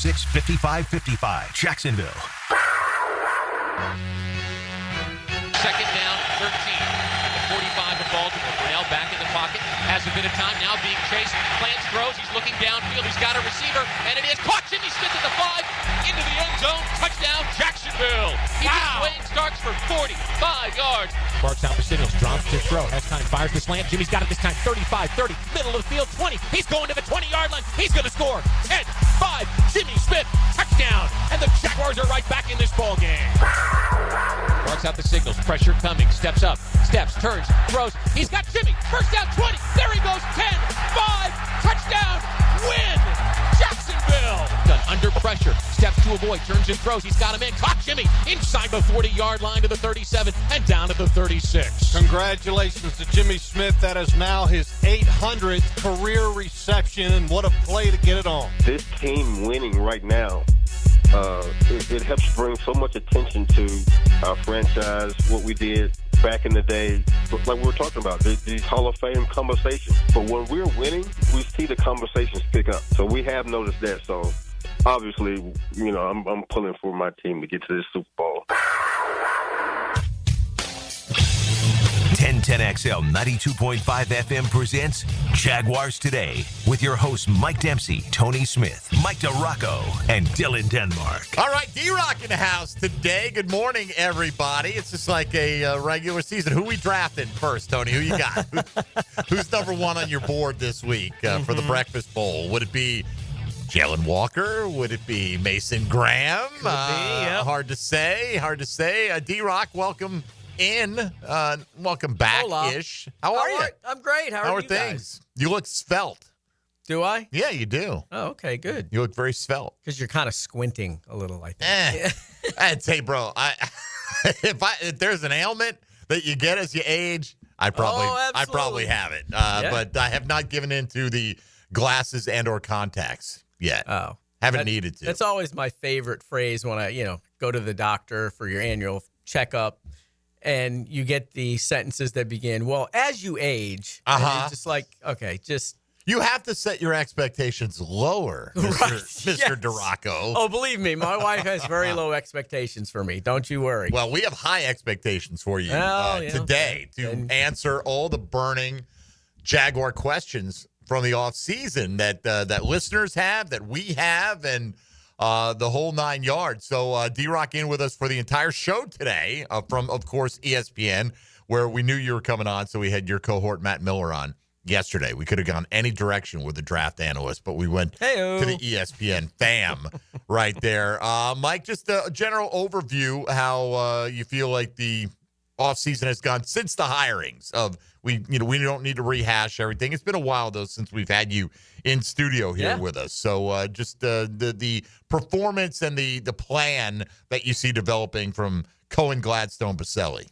866-5555. Jacksonville. Second down, 13. At the 45 of Baltimore. Brunell back in the pocket. Has a bit of time now being chased. Plants throws. He's looking downfield. He's got a receiver. And it is caught. Jimmy Smith at the 5. Into the end zone. Touchdown, Jacksonville. He just Wayne Starks for 45 yards. Barks out for signals. Drops to throw. Has time. Fires the slant. Jimmy's got it this time. 35, 30. Middle of the field. 20. He's going to the 20-yard line. He's going to score. 10, 5. Jimmy Smith. Touchdown. And the Jaguars are right back in this ball game. Barks out the signals. Pressure coming. Steps up. Steps. Turns. Throws. He's got Jimmy. First down. 20. There he goes. 10, 5. Touchdown. Win. Jacksonville. Done under pressure. Steps to avoid. Turns and throws. He's got him in. Caught Jimmy inside the 40-yard line to the 37 and down to the 36. Congratulations to Jimmy Smith. That is now his 800th career reception, and what a play to get it on. This team winning right now, it helps bring so much attention to our franchise, what we did back in the day, like we were talking about, these Hall of Fame conversations. But when we're winning, we see the conversations pick up. So we have noticed that. So obviously, I'm pulling for my team to get to this Super Bowl. 1010XL 92.5 FM presents Jaguars Today with your hosts Mike Dempsey, Tony Smith, Mike DiRocco, and Dylan Denmark. All right, D-Rock in the house today. Good morning, everybody. It's just like a regular season. Who we drafting first, Tony? Who you got? Who's number one on your board this week for the Breakfast Bowl? Would it be Jalen Walker? Would it be Mason Graham? Could be, yep. Hard to say. D-Rock, welcome in. Welcome back-ish. How are you? I'm great. How are you things? guys? You look svelte. Do I? Yeah, you do. Oh, okay, good. You look very svelte. Because you're kind of squinting a little, I think. I'd say, bro, if there's an ailment that you get as you age, I probably have it. But I have not given in to the glasses and or contacts yet. Oh. Haven't needed to. That's always my favorite phrase when I, go to the doctor for your annual checkup. And you get the sentences that begin, well, as you age, and you're just like, okay, just. You have to set your expectations lower, Mr. DiRocco. Oh, believe me, my wife has very low expectations for me. Don't you worry. Well, we have high expectations for you today to answer all the burning Jaguar questions from the offseason that listeners have, that we have, and the whole 9 yards. So D-Rock in with us for the entire show today from, of course, ESPN, where we knew you were coming on. So we had your cohort, Matt Miller, on yesterday. We could have gone any direction with the draft analyst, but we went to the ESPN fam right there. Mike, just a general overview, how you feel like the offseason has gone since the hirings of we don't need to rehash everything. It's been a while, though, since we've had you in studio here with us. So just the performance and the plan that you see developing from Cohen, Gladstone, Baselli.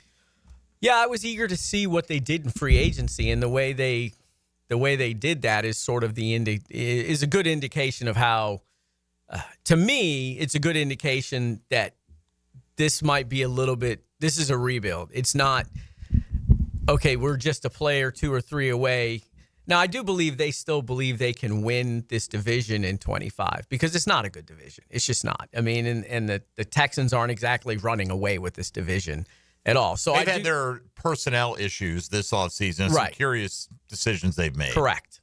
Yeah, I was eager to see what they did in free agency, and the way they did that is sort of is a good indication of how, to me, it's a good indication that this might be this is a rebuild. It's not, okay, we're just a player 2 or 3 away. Now, I do believe they still believe they can win this division in 25 because it's not a good division. It's just not. I mean, and the Texans aren't exactly running away with this division at all. So they've had their personnel issues this offseason. Some curious decisions they've made. Correct.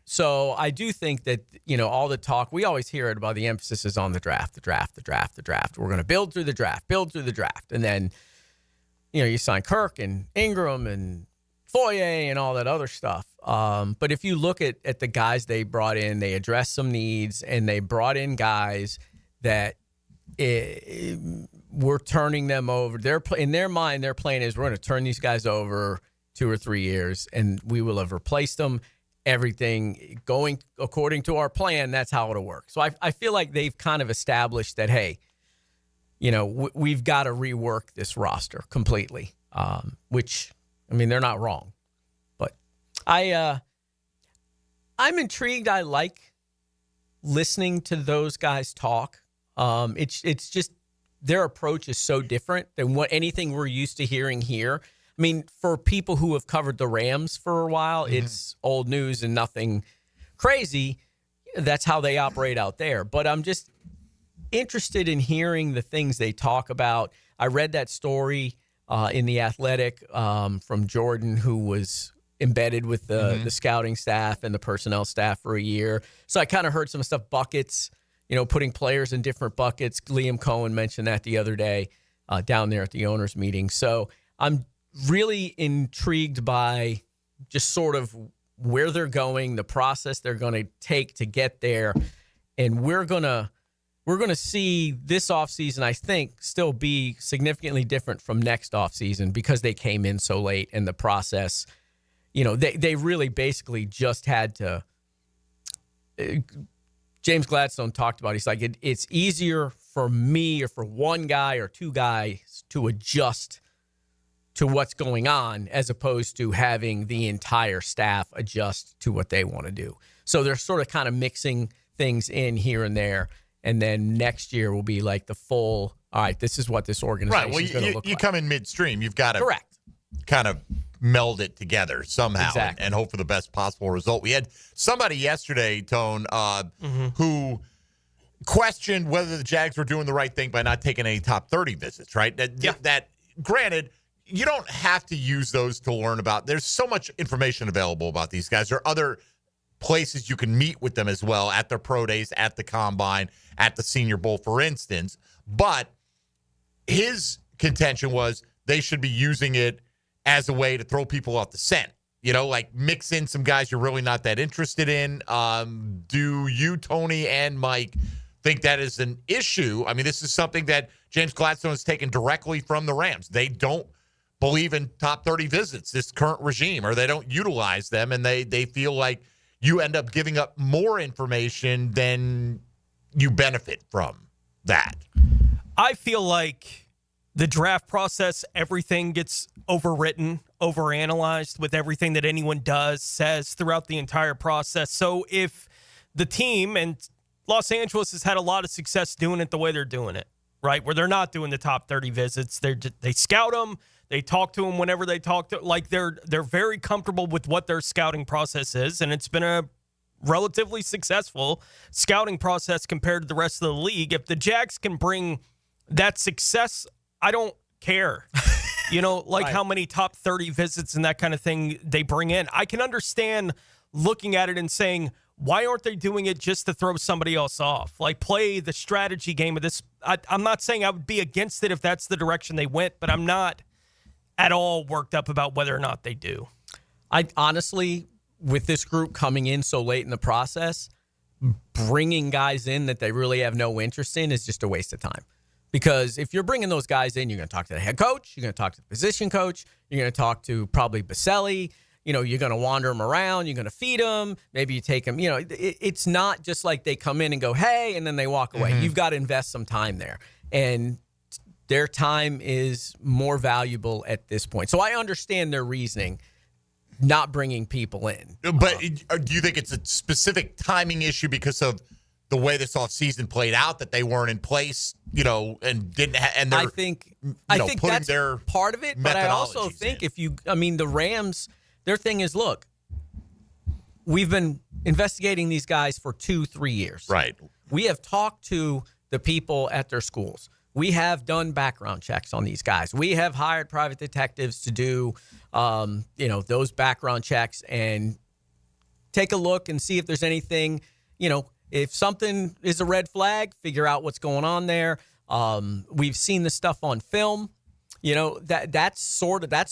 So I do think that, all the talk, we always hear it about the emphasis is on the draft. We're going to build through the draft. And then, you sign Kirk and Ingram and Foye and all that other stuff. But if you look at the guys they brought in, they addressed some needs, and they brought in guys that we're turning them over. In their mind, their plan is we're going to turn these guys over 2 or 3 years, and we will have replaced them. Everything going according to our plan, that's how it'll work. So I feel like they've kind of established that, hey, we've got to rework this roster completely, which, I mean, they're not wrong. But I'm intrigued. I like listening to those guys talk. It's just their approach is so different than anything we're used to hearing here. I mean, for people who have covered the Rams for a while, it's old news and nothing crazy. that's how they operate out there. But I'm just interested in hearing the things they talk about. I read that story in The Athletic from Jordan, who was embedded with the scouting staff and the personnel staff for a year. So I kind of heard some stuff, buckets, putting players in different buckets. Liam Cohen mentioned that the other day down there at the owners' meeting. So I'm really intrigued by just sort of where they're going, the process they're going to take to get there. And we're going to see this offseason, I think, still be significantly different from next offseason because they came in so late in the process. They really basically just had to James Gladstone talked about, he's like, it's easier for me or for one guy or two guys to adjust to what's going on as opposed to having the entire staff adjust to what they want to do. So they're sort of kind of mixing things in here and there. And then next year will be like the full, all right, this is what this organization is going to look like. You come in midstream. You've got to kind of meld it together somehow and hope for the best possible result. We had somebody yesterday, Tone, who questioned whether the Jags were doing the right thing by not taking any top 30 visits, right? That granted, you don't have to use those to learn about. There's so much information available about these guys. There are other places you can meet with them as well, at their pro days, at the combine, at the Senior Bowl, for instance. But his contention was they should be using it as a way to throw people off the scent. Like mix in some guys you're really not that interested in. Do you, Tony, and Mike think that is an issue? I mean, this is something that James Gladstone has taken directly from the Rams. They don't believe in top 30 visits, this current regime, or they don't utilize them, and they feel like you end up giving up more information than you benefit from that. I feel like the draft process, everything gets overwritten, overanalyzed with everything that anyone does, says throughout the entire process. So if the team, and Los Angeles has had a lot of success doing it the way they're doing it, right, where they're not doing the top 30 visits, they scout them, they talk to them whenever they talk to, like they're very comfortable with what their scouting process is, and it's been a relatively successful scouting process compared to the rest of the league. If the Jags can bring that success, I don't care. How many top 30 visits and that kind of thing they bring in. I can understand looking at it and saying, why aren't they doing it just to throw somebody else off? Like, play the strategy game of this. I'm not saying I would be against it if that's the direction they went, but I'm not at all worked up about whether or not they do. I honestly, with this group coming in so late in the process, bringing guys in that they really have no interest in is just a waste of time. Because if you're bringing those guys in, you're going to talk to the head coach, you're going to talk to the position coach, you're going to talk to probably Baselli, you're going to wander them around, you're going to feed them, maybe you take them, it's not just like they come in and go, hey, and then they walk away. You've got to invest some time there. And their time is more valuable at this point. So I understand their reasoning, not bringing people in. But do you think it's a specific timing issue because of the way this offseason played out, that they weren't in place, and didn't and I think that's part of it, but I also think the Rams, their thing is, look, we've been investigating these guys for 2-3 years. Right. We have talked to the people at their schools. We have done background checks on these guys. We have hired private detectives to do, those background checks and take a look and see if there's anything, if something is a red flag, figure out what's going on there. We've seen this stuff on film. That's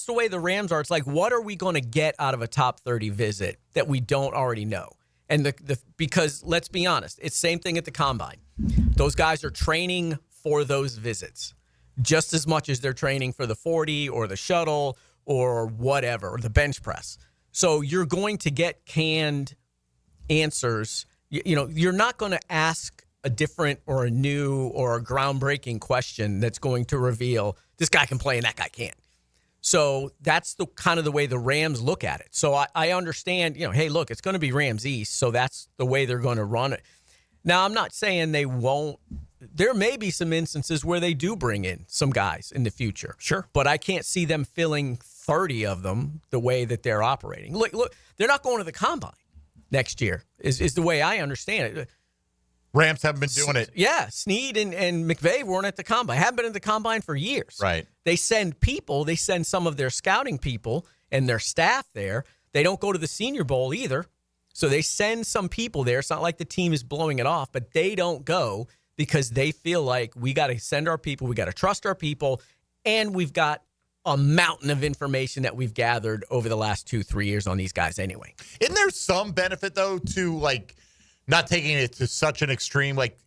the way the Rams are. It's like, what are we going to get out of a top 30 visit that we don't already know? And because let's be honest, it's the same thing at the combine. Those guys are training for those visits just as much as they're training for the 40 or the shuttle or whatever, or the bench press. So you're going to get canned answers. You're not going to ask a different or a new or a groundbreaking question that's going to reveal this guy can play and that guy can't. So that's the kind of the way the Rams look at it. So I understand, hey, look, it's going to be Rams East, so that's the way they're going to run it. Now, I'm not saying they won't. There may be some instances where they do bring in some guys in the future. Sure. But I can't see them filling 30 of them the way that they're operating. Look, they're not going to the combine. next year, is the way I understand it. Rams haven't been doing it. Yeah, Snead and McVay weren't at the Combine. Haven't been at the Combine for years. Right. They send some of their scouting people and their staff there. They don't go to the Senior Bowl either. So they send some people there. It's not like the team is blowing it off, but they don't go because they feel like we got to send our people, we got to trust our people, and we've got a mountain of information that we've gathered over the last 2-3 years on these guys anyway. Isn't there some benefit, though, to, like, not taking it to such an extreme? Like,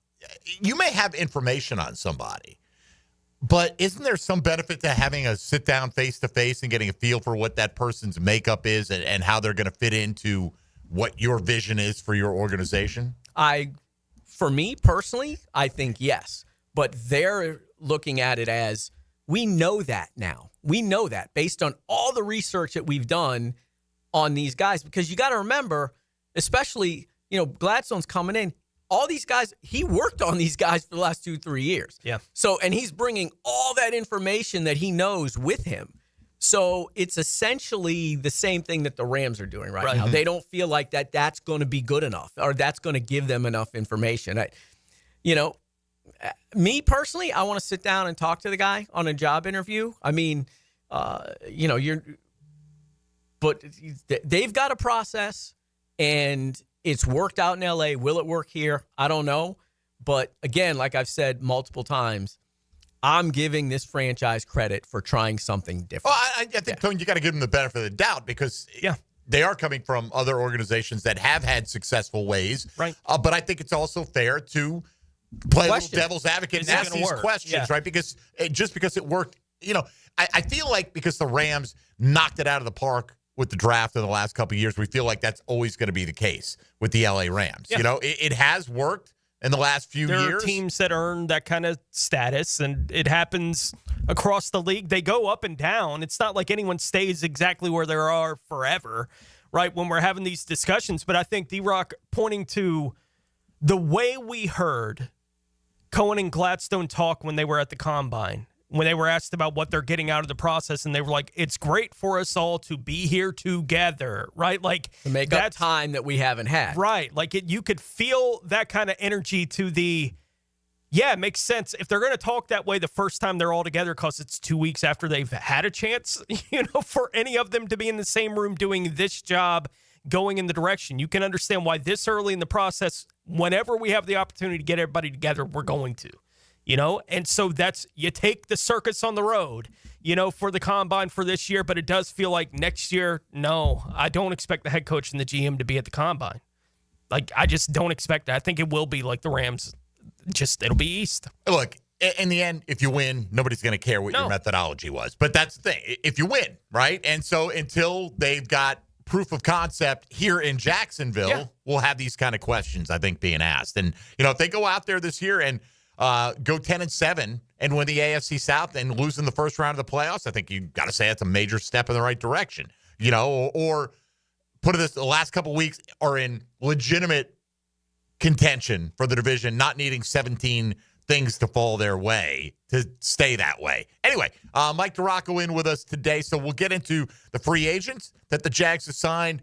you may have information on somebody, but isn't there some benefit to having a sit-down face-to-face and getting a feel for what that person's makeup is and how they're going to fit into what your vision is for your organization? For me personally, I think yes. But they're looking at it as, we know that now. We know that based on all the research that we've done on these guys. Because you got to remember, especially, Gladstone's coming in. All these guys, he worked on these guys for the last 2-3 years. Yeah. So, and he's bringing all that information that he knows with him. So it's essentially the same thing that the Rams are doing right now. They don't feel like that's going to be good enough or that's going to give them enough information. Me personally, I want to sit down and talk to the guy on a job interview. I mean, but they've got a process and it's worked out in LA. Will it work here? I don't know. But again, like I've said multiple times, I'm giving this franchise credit for trying something different. Well, I think, Tony, you got to give them the benefit of the doubt because they are coming from other organizations that have had successful ways. Right. But I think it's also fair to play a little devil's advocate and ask these questions, right? Because just because it worked, I feel like because the Rams knocked it out of the park with the draft in the last couple of years, we feel like that's always going to be the case with the LA Rams. Yeah. It has worked in the last few years. There are teams that earn that kind of status, and it happens across the league. They go up and down. It's not like anyone stays exactly where they are forever, right, when we're having these discussions. But I think D-Rock pointing to the way we heard Cohen and Gladstone talk when they were at the Combine, when they were asked about what they're getting out of the process, and they were like, it's great for us all to be here together, right? Like, to make up time that we haven't had. Right. Like, you could feel that kind of energy to it makes sense. If they're going to talk that way the first time they're all together because it's 2 weeks after they've had a chance, for any of them to be in the same room doing this job, going in the direction, you can understand why this early in the process, whenever we have the opportunity to get everybody together, we're going to. And so you take the circus on the road, for the Combine for this year, but it does feel like next year, no, I don't expect the head coach and the GM to be at the Combine. Like, I just don't expect that. I think it will be like the Rams, it'll be East. Look, in the end, if you win, nobody's going to care what your methodology was. But that's the thing. If you win, right? And so until they've got proof of concept here in Jacksonville, we'll have these kind of questions, I think, being asked. And, if they go out there this year and go 10-7 and win the AFC South and lose in the first round of the playoffs, I think you got to say that's a major step in the right direction. Or put it this: the last couple of weeks are in legitimate contention for the division, not needing 17 things to fall their way to stay that way. Anyway, Mike DiRocco in with us today, so we'll get into the free agents that the Jags have signed,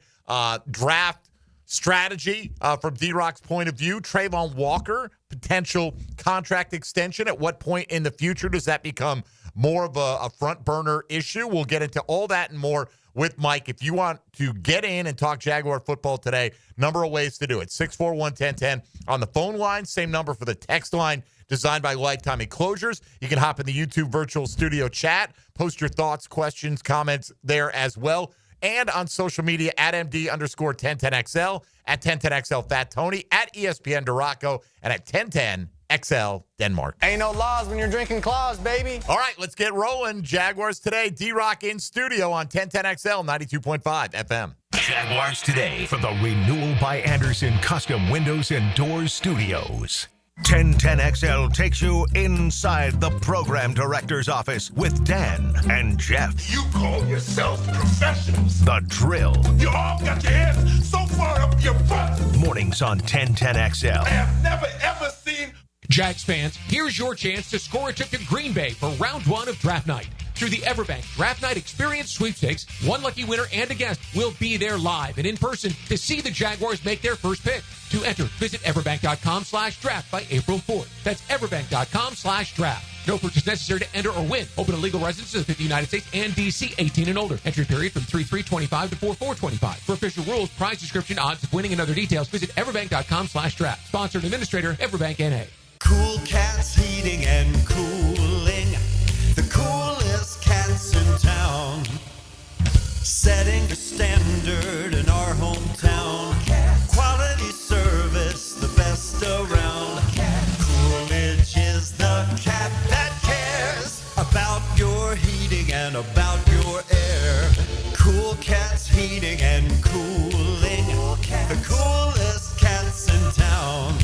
draft strategy from D-Rock's point of view, Trayvon Walker, potential contract extension. At what point in the future does that become more of a front burner issue? We'll get into all that and more with Mike. If you want to get in and talk Jaguar football today, number of ways to do it. 641-1010 on the phone line. Same number for the text line, designed by Lifetime Enclosures. You can hop in the YouTube virtual studio chat, post your thoughts, questions, comments there as well. And on social media at MD_1010XL, at 1010XL Fat Tony, at ESPN DiRocco, and at 1010XL Denmark. Ain't no laws when you're drinking claws, baby. All right, let's get rolling. Jaguars Today, D-Rock in studio on 1010XL 92.5 FM. Jaguars Today from the Renewal by Anderson Custom Windows and Doors Studios. 1010XL takes you inside the program director's office with Dan and Jeff. You call yourselves professionals. The Drill. You all got your heads so far up your butt. Mornings on 1010XL. I have never, ever seen. Jags fans, here's your chance to score a trip to Green Bay for round one of draft night. Through the Everbank Draft Night Experience Sweepstakes, one lucky winner and a guest will be there live and in person to see the Jaguars make their first pick. To enter, visit everbank.com/draft by April 4th. That's everbank.com/draft. No purchase necessary to enter or win. Open to legal residents of the 50 United States and D.C. 18 and older. Entry period from 3/3/25 to 4/4/25. For official rules, prize description, odds of winning, and other details, visit everbank.com/draft. Sponsored and administrator, Everbank N.A. Cool Cats Heating and Cooling. The coolest cats in town. Setting the standard in our hometown. Quality service, the best around. Coolidge is the cat that cares about your heating and about your air. Cool Cats Heating and Cooling. The coolest cats in town.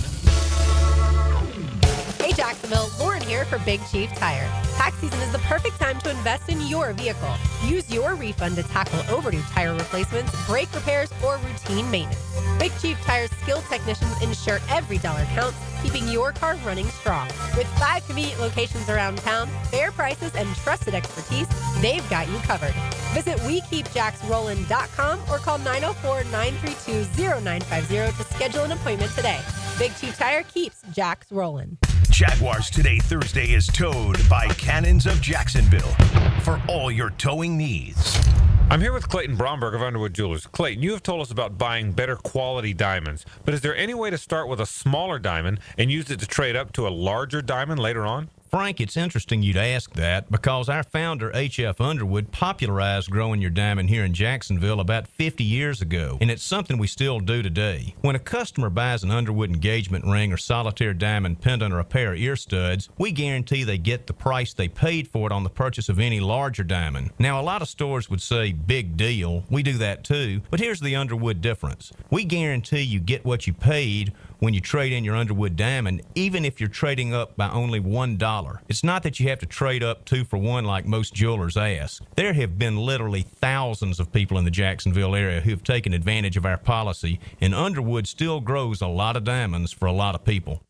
Hey Jacksonville, Lauren here for Big Chief Tire. Tax season is the perfect time to invest in your vehicle. Use your refund to tackle overdue tire replacements, brake repairs, or routine maintenance. Big Chief Tire's skilled technicians ensure every dollar counts, keeping your car running strong. With 5 convenient locations around town, fair prices, and trusted expertise, they've got you covered. Visit WeKeepJacksRollin.com or call 904-932-0950 to schedule an appointment today. Big Chief Tire keeps Jacks rollin'. Jaguars Today Thursday is towed by Cannons of Jacksonville for all your towing needs. I'm here with Clayton Bromberg of Underwood Jewelers. Clayton, you have told us about buying better quality diamonds, but is there any way to start with a smaller diamond and use it to trade up to a larger diamond later on? Frank, it's interesting you'd ask that because our founder, H.F. Underwood, popularized growing your diamond here in Jacksonville about 50 years ago, and it's something we still do today. When a customer buys an Underwood engagement ring or solitaire diamond pendant or a pair of ear studs, we guarantee they get the price they paid for it on the purchase of any larger diamond. Now, a lot of stores would say, big deal. We do that too, but here's the Underwood difference. We guarantee you get what you paid when you trade in your Underwood diamond, even if you're trading up by only $1. It's not that you have to trade up 2 for 1 like most jewelers ask. There have been literally thousands of people in the Jacksonville area who have taken advantage of our policy, and Underwood still grows a lot of diamonds for a lot of people.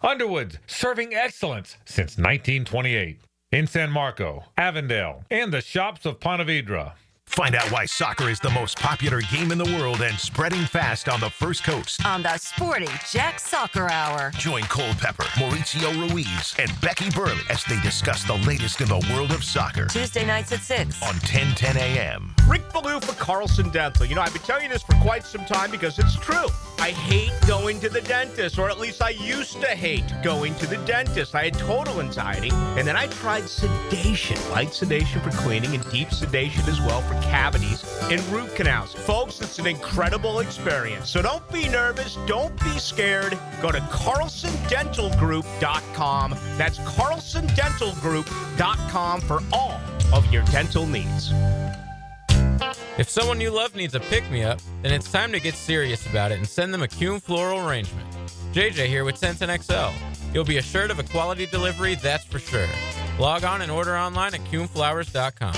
Underwood, serving excellence since 1928. In San Marco, Avondale, and the shops of Ponte Vedra. Find out why soccer is the most popular game in the world and spreading fast on the First Coast. On the Sporty Jack Soccer Hour. Join Cole Pepper, Mauricio Ruiz, and Becky Burley as they discuss the latest in the world of soccer. Tuesday nights at 6 on 1010 a.m. Rick Ballou for Carlson Dental. You know, I've been telling you this for quite some time because it's true. I hate going to the dentist, or at least I used to hate going to the dentist. I had total anxiety, and then I tried sedation, light sedation for cleaning and deep sedation as well for cavities and root canals. Folks, it's an incredible experience. So don't be nervous. Don't be scared. Go to carlsondentalgroup.com. That's carlsondentalgroup.com for all of your dental needs. If someone you love needs a pick-me-up, then it's time to get serious about it and send them a Kuhn floral arrangement. JJ here with Sensen XL. You'll be assured of a quality delivery, that's for sure. Log on and order online at kuhnflowers.com.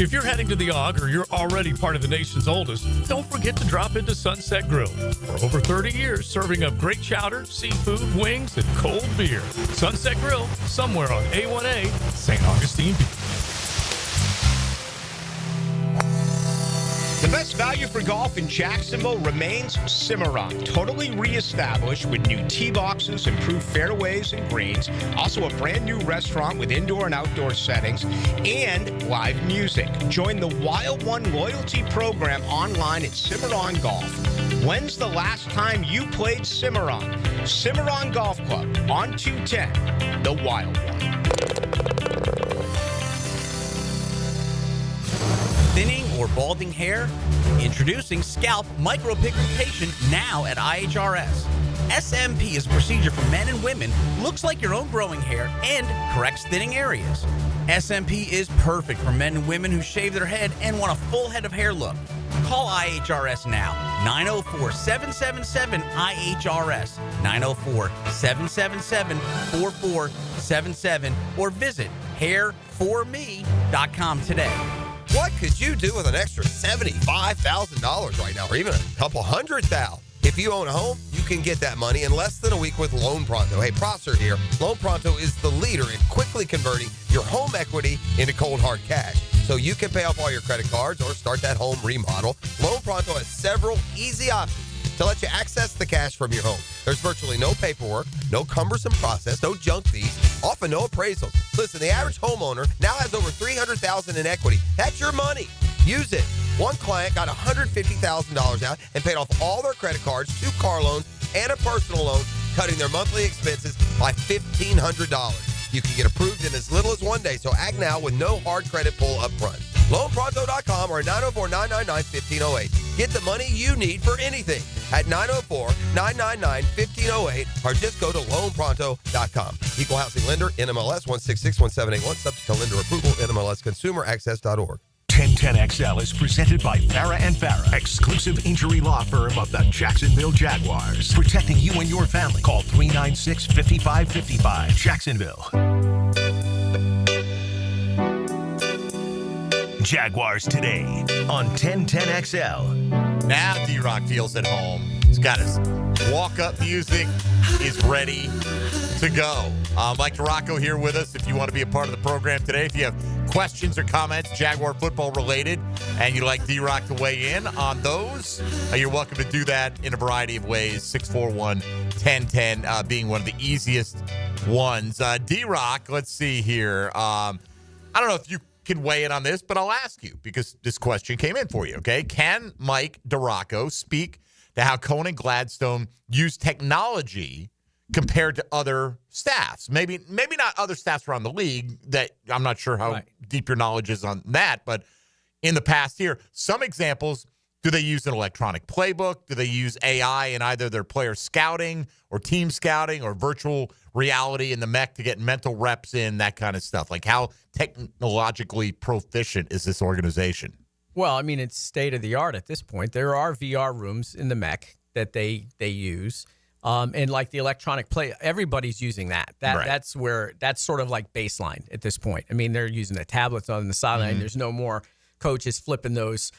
If you're heading to the Og or you're already part of the nation's oldest, don't forget to drop into Sunset Grill. For over 30 years, serving up great chowder, seafood, wings, and cold beer. Sunset Grill, somewhere on A1A, St. Augustine Beach. The best value for golf in Jacksonville remains Cimarron. Totally reestablished with new tee boxes, improved fairways and greens. Also a brand new restaurant with indoor and outdoor settings and live music. Join the Wild One loyalty program online at Cimarron Golf. When's the last time you played Cimarron? Cimarron Golf Club on 210, the Wild One. Thinning or balding hair? Introducing scalp micropigmentation now at IHRS. SMP is a procedure for men and women, looks like your own growing hair, and corrects thinning areas. SMP is perfect for men and women who shave their head and want a full head of hair look. Call IHRS now, 904-777-IHRS, 904-777-4477, or visit hairforme.com today. What could you do with an extra $75,000 right now, or even a couple $100,000? If you own a home, you can get that money in less than a week with Loan Pronto. Hey, Prosser here. Loan Pronto is the leader in quickly converting your home equity into cold, hard cash, so you can pay off all your credit cards or start that home remodel. Loan Pronto has several easy options to let you access the cash from your home. There's virtually no paperwork, no cumbersome process, no junk fees, often no appraisals. Listen, the average homeowner now has over $300,000 in equity. That's your money. Use it. One client got $150,000 out and paid off all their credit cards, 2 car loans, and a personal loan, cutting their monthly expenses by $1,500. You can get approved in as little as 1 day, so act now with no hard credit pull up front. LoanPronto.com or 904-999-1508. Get the money you need for anything at 904-999-1508 or just go to LoanPronto.com. Equal housing lender, NMLS 1661781, subject to lender approval, NMLSconsumeraccess.org. 1010XL is presented by Farah and Farah, exclusive injury law firm of the Jacksonville Jaguars. Protecting you and your family. Call 396-5555. Jacksonville. Jaguars Today on 1010XL. Now D-Rock feels at home. He's got his walk-up music. Is ready to go. Mike DiRocco here with us. If you want to be a part of the program today, if you have questions or comments, Jaguar football related, and you'd like D-Rock to weigh in on those, you're welcome to do that in a variety of ways. 641-1010 being one of the easiest ones. D-Rock, let's see here. I don't know if you can weigh in on this, but I'll ask you because this question came in for you, okay? Can Mike DiRocco speak to how Cohen and Gladstone use technology compared to other staffs? Maybe not other staffs around the league. That I'm not sure how deep your knowledge is on that, but in the past year, some examples. Do they use an electronic playbook? Do they use AI in either their player scouting or team scouting or virtual reality in the mech to get mental reps in, that kind of stuff? Like, how technologically proficient is this organization? Well, I mean, it's state of the art at this point. There are VR rooms in the mech that they use. And like the electronic play, everybody's using that. That's sort of like baseline at this point. I mean, they're using the tablets on the sideline. Mm-hmm. There's no more coaches flipping those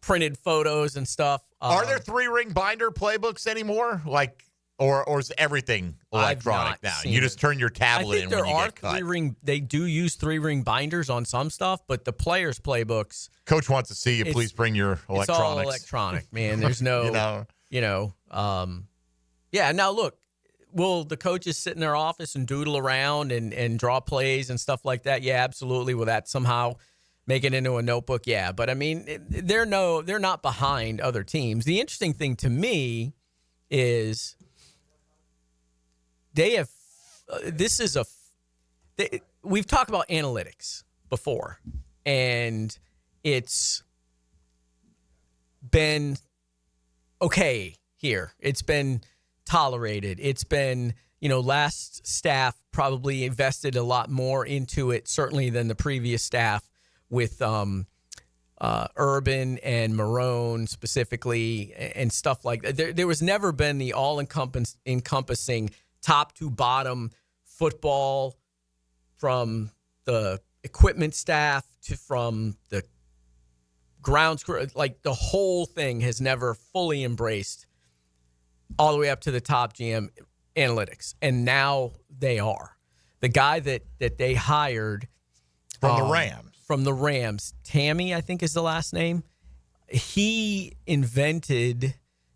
printed photos and stuff. Are there 3-ring binder playbooks anymore? Like, or is everything electronic now? You just turn your tablet in when you get cut. They do use 3-ring binders on some stuff, but the players' playbooks. Coach wants to see you. Please bring your electronics. It's all electronic, man. There's no, yeah. Now look, will the coaches sit in their office and doodle around and draw plays and stuff like that? Yeah, absolutely. Will that somehow make it into a notebook? Yeah, but I mean, they're not behind other teams. The interesting thing to me is they have. We've talked about analytics before, and it's been okay here. It's been tolerated. It's been, last staff probably invested a lot more into it, certainly than the previous staff with Urban and Marone specifically and stuff like that. There was never been the all-encompassing top to bottom football from the equipment staff to from the grounds crew. Like, the whole thing has never fully embraced all the way up to the top GM analytics. And now they are. The guy that they hired from the Rams, Tammy, I think is the last name. Him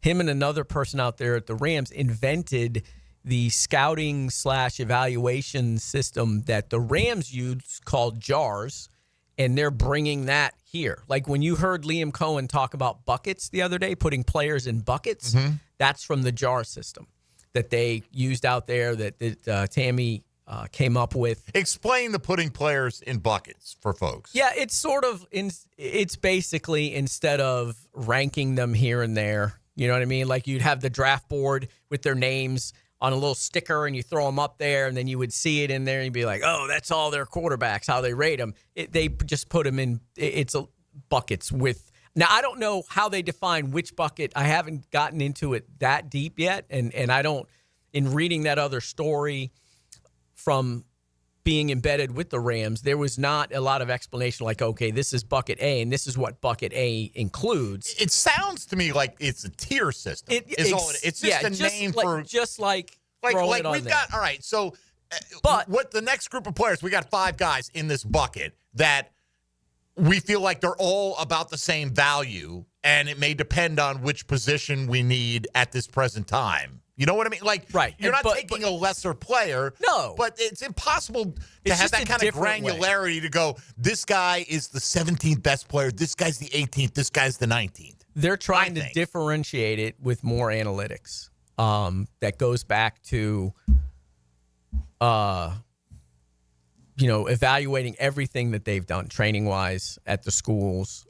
and another person out there at the Rams invented the scouting / evaluation system that the Rams use called JARS, and they're bringing that here. Like when you heard Liam Cohen talk about buckets the other day, putting players in buckets, that's from the JARS system that they used out there that Tammy came up with. Explain the putting players in buckets for folks. Yeah, it's sort of, it's basically instead of ranking them here and there, you know what I mean? Like you'd have the draft board with their names on a little sticker and you throw them up there and then you would see it in there and you'd be like, oh, that's all their quarterbacks, how they rate them. They just put them in, it's buckets with. Now, I don't know how they define which bucket. I haven't gotten into it that deep yet. And I don't, in reading that other story from being embedded with the Rams, there was not a lot of explanation like, okay, this is bucket A and this is what bucket A includes. It sounds to me like it's a tier system. It's just a name for just like we've there. got all right. So, but what the next group of players? We got 5 guys in this bucket that we feel like they're all about the same value, and it may depend on which position we need at this present time. You know what I mean? Like, right. You're not taking a lesser player. No. But it's impossible to have that kind of granularity to go, this guy is the 17th best player, this guy's the 18th, this guy's the 19th. They're trying to differentiate it with more analytics. That goes back to, evaluating everything that they've done training-wise at the schools,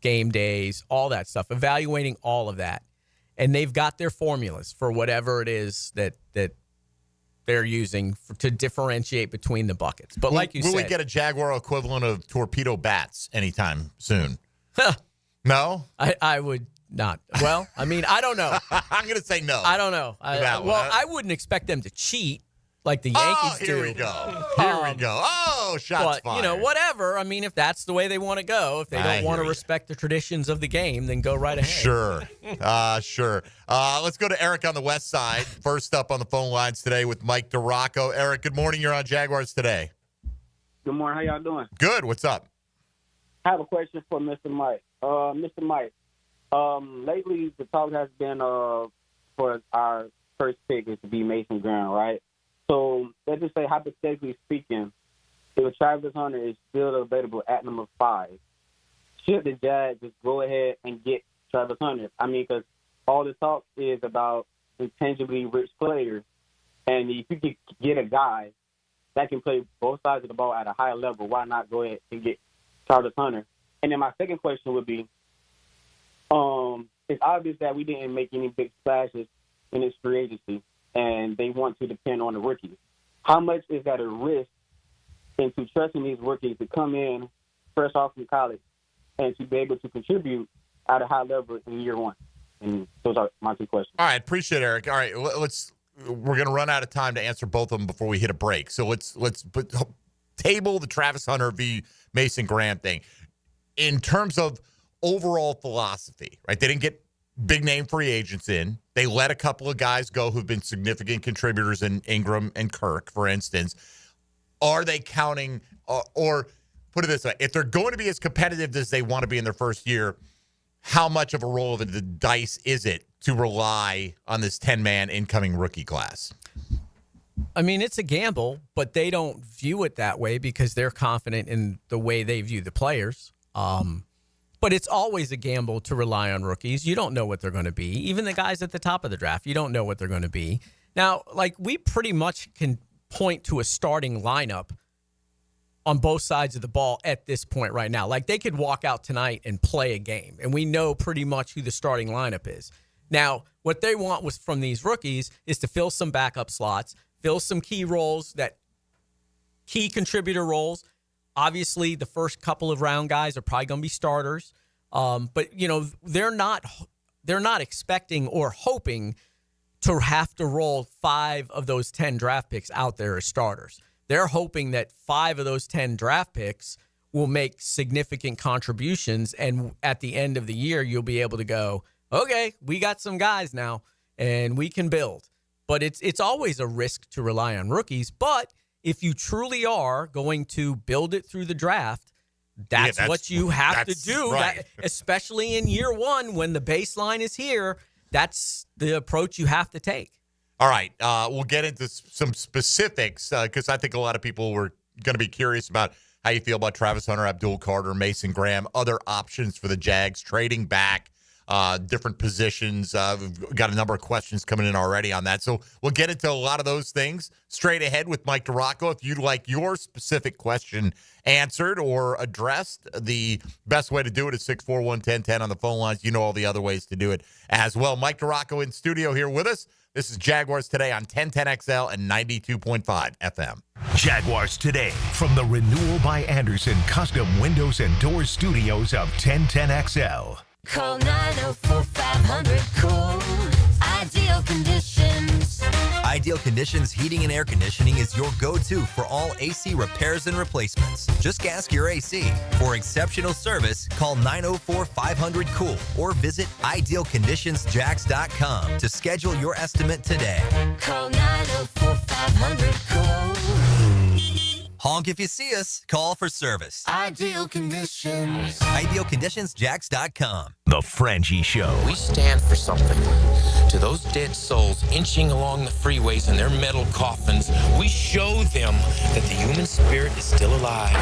game days, all that stuff, evaluating all of that. And they've got their formulas for whatever it is that they're using to differentiate between the buckets. But like you said, will we get a Jaguar equivalent of torpedo bats anytime soon? No? I would not. Well, I mean, I don't know. I'm going to say no. I don't know. I wouldn't expect them to cheat like the Yankees do. Here we go. Here we go. Oh, shots fired. Whatever. I mean, if that's the way they want to go, if they don't want to respect the traditions of the game, then go right ahead. Sure. Sure. Let's go to Eric on the west side. First up on the phone lines today with Mike DiRocco. Eric, good morning. You're on Jaguars Today. Good morning. How y'all doing? Good. What's up? I have a question for Mr. Mike. Mr. Mike, lately the talk has been for our first pick is to be Mason Graham, right? So let's just say, hypothetically speaking, if Travis Hunter is still available at number 5, should the Jags just go ahead and get Travis Hunter? I mean, because all the talk is about intangibly rich players, and if you can get a guy that can play both sides of the ball at a high level, why not go ahead and get Travis Hunter? And then my second question would be, it's obvious that we didn't make any big splashes in this free agency, and they want to depend on the rookies. How much is that a risk into trusting these rookies to come in fresh off from college and to be able to contribute at a high level in year one? And those are my 2 questions. All right, appreciate it, Eric. All right, we're going to run out of time to answer both of them before we hit a break. So let's table the Travis Hunter v. Mason Graham thing. In terms of overall philosophy, right? They didn't get big name free agents in. They let a couple of guys go who've been significant contributors in Ingram and Kirk, for instance. Are they counting, or put it this way, if they're going to be as competitive as they want to be in their first year, how much of a roll of the dice is it to rely on this 10-man incoming rookie class? I mean, it's a gamble, but they don't view it that way because they're confident in the way they view the players. But it's always a gamble to rely on rookies. You don't know what they're going to be. Even the guys at the top of the draft, you don't know what they're going to be. Now, we pretty much can point to a starting lineup on both sides of the ball at this point right now. They could walk out tonight and play a game, and we know pretty much who the starting lineup is. Now, what they want from these rookies is to fill some backup slots, fill some key roles, key contributor roles. Obviously, the first couple of round guys are probably going to be starters, but they're not expecting or hoping to have to roll 5 of those 10 draft picks out there as starters. They're hoping that 5 of those 10 draft picks will make significant contributions, and at the end of the year, you'll be able to go, okay, we got some guys now, and we can build. But it's always a risk to rely on rookies, but if you truly are going to build it through the draft, that's what you have to do, right. Especially in year one when the baseline is here. That's the approach you have to take. All right. We'll get into some specifics because I think a lot of people were going to be curious about how you feel about Travis Hunter, Abdul Carter, Mason Graham, other options for the Jags, trading back, different positions. We've got a number of questions coming in already on that. So we'll get into a lot of those things straight ahead with Mike DiRocco. If you'd like your specific question answered or addressed, the best way to do it is 641-1010 on the phone lines. You know all the other ways to do it as well. Mike DiRocco in studio here with us. This is Jaguars Today on 1010XL and 92.5 FM. Jaguars Today from the Renewal by Anderson Custom Windows and Doors Studios of 1010XL. Call 904-500-COOL. Ideal conditions. Ideal Conditions Heating and Air Conditioning is your go-to for all AC repairs and replacements. Just gas your AC. For exceptional service, call 904-500-COOL or visit idealconditionsjax.com to schedule your estimate today. Call 904-500-COOL. Honk if you see us. Call for service. Ideal Conditions. idealconditionsjax.com. The Frangie Show. We stand for something. To those dead souls inching along the freeways in their metal coffins, we show them that the human spirit is still alive.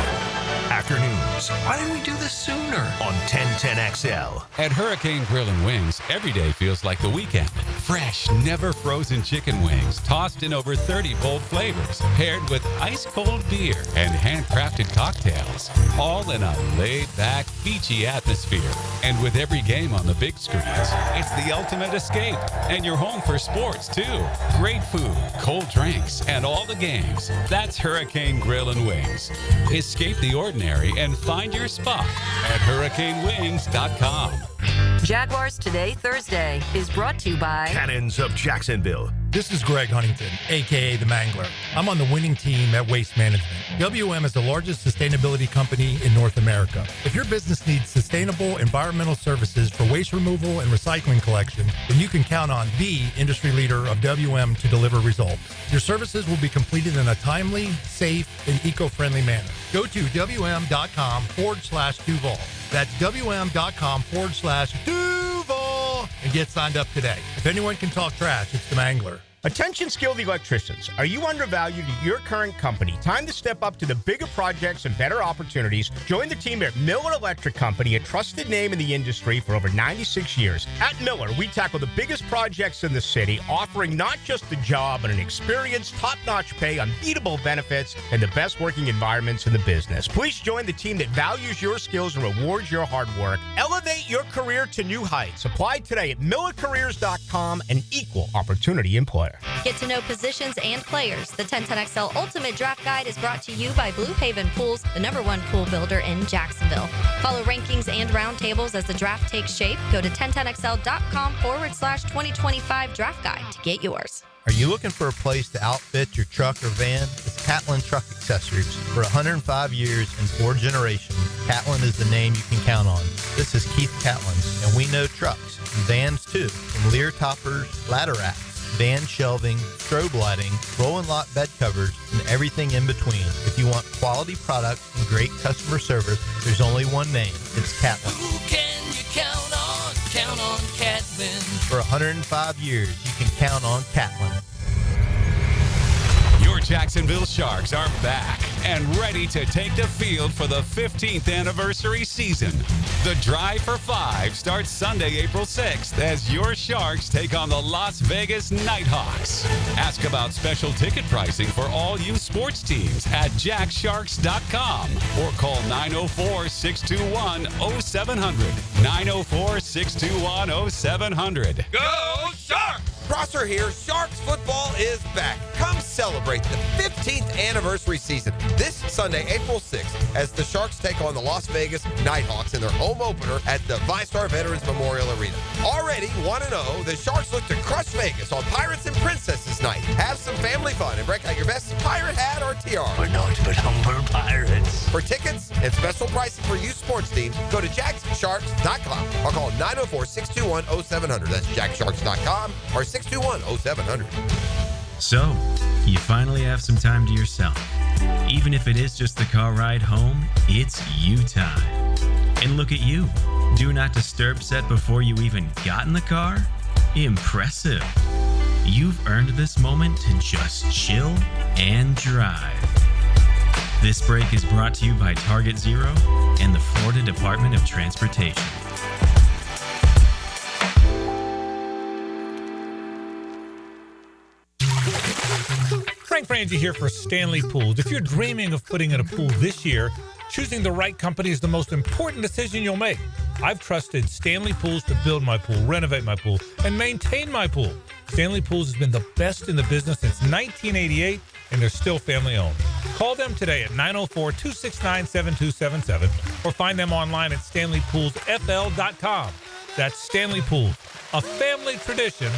Afternoons Why didn't we do this sooner? on 1010XL. At Hurricane Grill and Wings, every day feels like the weekend. Fresh, never frozen chicken wings, tossed in over 30 bold flavors, paired with ice-cold beer and handcrafted cocktails. All in a laid-back, beachy atmosphere. And with every game on the big screens, it's the ultimate escape. And you're home for sports, too. Great food, cold drinks, and all the games. That's Hurricane Grill and Wings. Escape the ordinary and find your spot at hurricanewings.com. Jaguars Today, Thursday, is brought to you by Cannons of Jacksonville. This is Greg Huntington, a.k.a. The Mangler. I'm on the winning team at Waste Management. WM is the largest sustainability company in North America. If your business needs sustainable environmental services for waste removal and recycling collection, then you can count on the industry leader of WM to deliver results. Your services will be completed in a timely, safe, and eco-friendly manner. Go to WM.com/Duval. That's WM.com/Duval and get signed up today. If anyone can talk trash, it's the Mangler. Attention skilled electricians. Are you undervalued at your current company? Time to step up to the bigger projects and better opportunities. Join the team at Miller Electric Company, a trusted name in the industry for over 96 years. At Miller, we tackle the biggest projects in the city, offering not just a job, but an experience, top-notch pay, unbeatable benefits, and the best working environments in the business. Please join the team that values your skills and rewards your hard work. Elevate your career to new heights. Apply today at millercareers.com, an equal opportunity employer. Get to know positions and players. The 1010XL Ultimate Draft Guide is brought to you by Blue Haven Pools, the #1 pool builder in Jacksonville. Follow rankings and roundtables as the draft takes shape. Go to 1010XL.com/2025 draft guide to get yours. Are you looking for a place to outfit your truck or van? It's Catlin Truck Accessories. For 105 years and 4 generations, Catlin is the name you can count on. This is Keith Catlin, and we know trucks and vans too. From Lear toppers, ladder racks, van shelving, strobe lighting, roll and lock bed covers, and everything in between. If you want quality products and great customer service, there's only one name. It's Catlin. Who can you count on? Count on Catlin. For 105 years, you can count on Catlin. Your Jacksonville Sharks are back and ready to take the field for the 15th anniversary season. The Drive for 5 starts Sunday, April 6th as your Sharks take on the Las Vegas Nighthawks. Ask about special ticket pricing for all you sports teams at jacksharks.com or call 904-621-0700. 904-621-0700. Go Sharks! Prosser here. Sharks football is back. Come celebrate the 15th anniversary season this Sunday, April 6th, as the Sharks take on the Las Vegas Nighthawks in their home opener at the VyStar Veterans Memorial Arena. Already 1-0, the Sharks look to crush Vegas on Pirates and Princesses Night. Have some family fun and break out your best pirate hat or tiara. We're not but humble pirates. For tickets and special pricing for youth sports teams, go to jacksharks.com or call 904-621-0700. That's jacksharks.com or 621-0700. So, you finally have some time to yourself. Even if it is just the car ride home, it's you time. And look at you. Do not disturb set before you even got in the car? Impressive. You've earned this moment to just chill and drive. This break is brought to you by Target Zero and the Florida Department of Transportation. Frank Frangie here for Stanley Pools. If you're dreaming of putting in a pool this year, choosing the right company is the most important decision you'll make. I've trusted Stanley Pools to build my pool, renovate my pool, and maintain my pool. Stanley Pools has been the best in the business since 1988, and they're still family-owned. Call them today at 904-269-7277 or find them online at stanleypoolsfl.com. That's Stanley Pools, a family tradition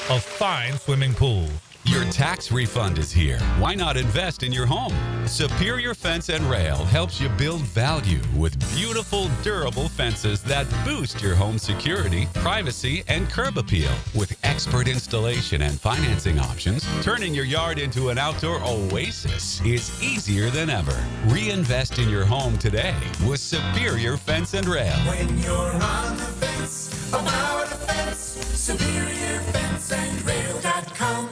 of fine swimming pools. Your Your tax refund is here. Why not invest in your home? Superior Fence and Rail helps you build value with beautiful, durable fences that boost your home security, privacy, and curb appeal. With expert installation and financing options, turning your yard into an outdoor oasis is easier than ever. Reinvest in your home today with Superior Fence and Rail. When you're on the fence, about a fence, SuperiorFenceandRail.com.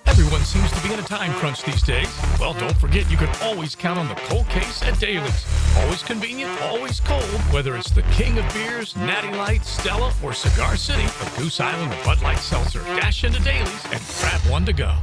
Everyone seems to be in a time crunch these days. Well, don't forget you can always count on the cold case at Daly's. Always convenient, always cold. Whether it's the king of beers, Natty Light, Stella, or Cigar City, or Goose Island or Bud Light Seltzer, dash into Daly's and grab one to go.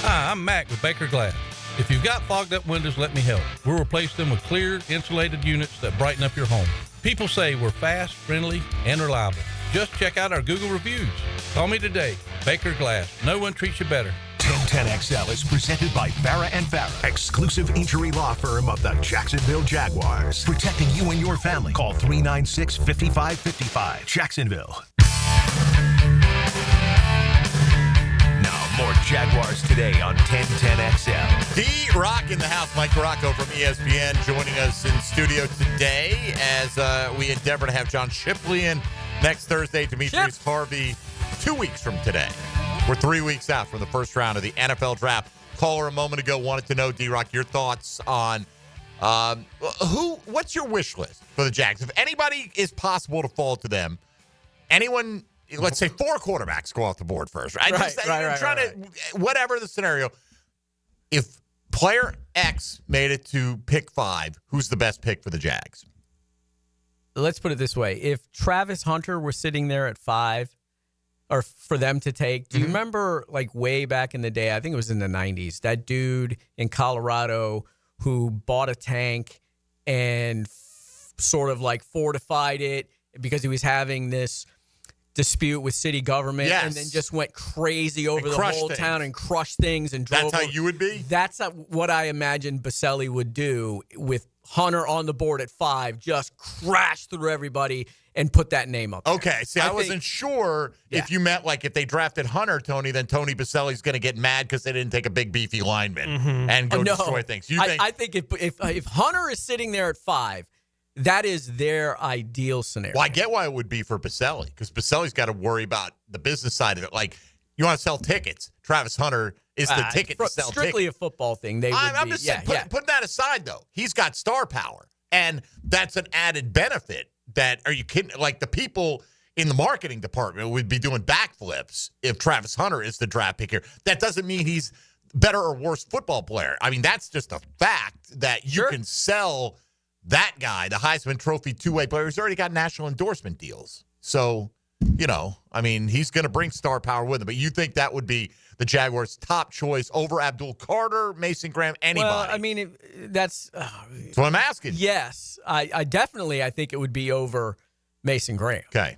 Hi, I'm Mac with Baker Glass. If you've got fogged up windows, let me help. We'll replace them with clear, insulated units that brighten up your home. People say we're fast, friendly, and reliable. Just check out our Google reviews. Call me today. Baker Glass. No one treats you better. 1010XL is presented by Farrah & Farrah, exclusive injury law firm of the Jacksonville Jaguars. Protecting you and your family. Call 396-5555. Jacksonville. Now, more Jaguars Today on 1010XL. D-Rock in the house. Mike DiRocco from ESPN joining us in studio today as we endeavor to have John Shipley in next Thursday. Demetrius Harvey 2 weeks from today. We're 3 weeks out from the first round of the NFL draft. Caller a moment ago wanted to know, D-Rock, your thoughts on what's your wish list for the Jags? If anybody is possible to fall to them, anyone, let's say 4 quarterbacks go off the board first. Right. Whatever the scenario, if player X made it to pick 5, who's the best pick for the Jags? Let's put it this way. If Travis Hunter were sitting there at 5, or for them to take, do you remember, like, way back in the day, I think it was in the 90s, that dude in Colorado who bought a tank and sort of, like, fortified it because he was having this dispute with city government and then just went crazy over the whole town and crushed things and drove. That's how you would be? That's what I imagine Baselli would do with Hunter on the board at 5, just crash through everybody and put that name up there. Okay, see, I wasn't sure if you meant, like, if they drafted Hunter, Tony, then Tony Baselli's going to get mad because they didn't take a big, beefy lineman and go destroy things. I think if Hunter is sitting there at 5, that is their ideal scenario. Well, I get why it would be for Baselli, because Baselli's got to worry about the business side of it. Like, you want to sell tickets. Travis Hunter is the ticket to sell strictly tickets. A football thing. I'm just saying, putting that aside, though, he's got star power, and that's an added benefit. Are you kidding? Like, the people in the marketing department would be doing backflips if Travis Hunter is the draft pick here. That doesn't mean he's better or worse football player. I mean, that's just a fact that you can sell that guy, the Heisman Trophy two-way player, who's already got national endorsement deals. So, I mean, he's going to bring star power with him. But you think that would be the Jaguars' top choice over Abdul Carter, Mason Graham, anybody? Well, I mean, that's what I'm asking. Yes, I definitely think it would be over Mason Graham. Okay.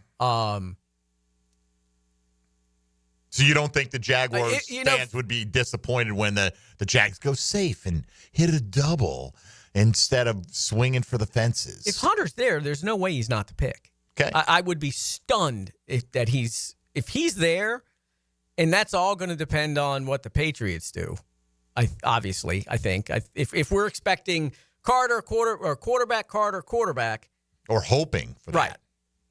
So you don't think the Jaguars fans would be disappointed when the Jags go safe and hit a double instead of swinging for the fences? If Hunter's there, there's no way he's not the pick. Okay. I would be stunned if he's there. And that's all going to depend on what the Patriots do. I think. If we're expecting quarterback, or hoping for that. Right.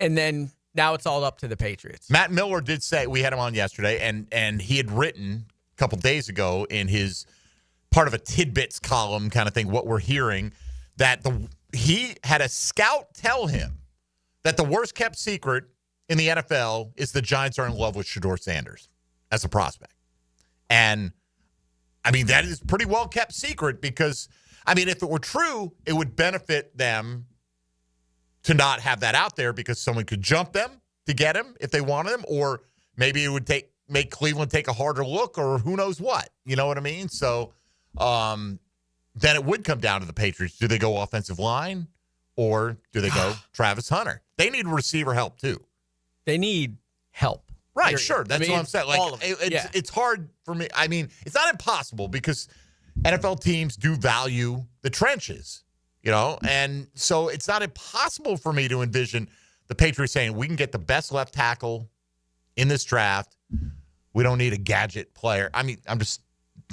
And then now it's all up to the Patriots. Matt Miller did say, we had him on yesterday, and he had written a couple days ago in his part of a tidbits column kind of thing, what we're hearing, that he had a scout tell him that the worst kept secret in the NFL is the Giants are in love with Shedeur Sanders as a prospect. And, I mean, that is pretty well kept secret because, I mean, if it were true, it would benefit them to not have that out there because someone could jump them to get him if they wanted him, or maybe it would make Cleveland take a harder look, or who knows what. You know what I mean? So then it would come down to the Patriots. Do they go offensive line, or do they go Travis Hunter? They need receiver help, too. They need help. Right, period. sure. That's what I'm saying. Like, it's hard for me. I mean, it's not impossible because NFL teams do value the trenches, and so it's not impossible for me to envision the Patriots saying we can get the best left tackle in this draft. We don't need a gadget player. I mean, I'm just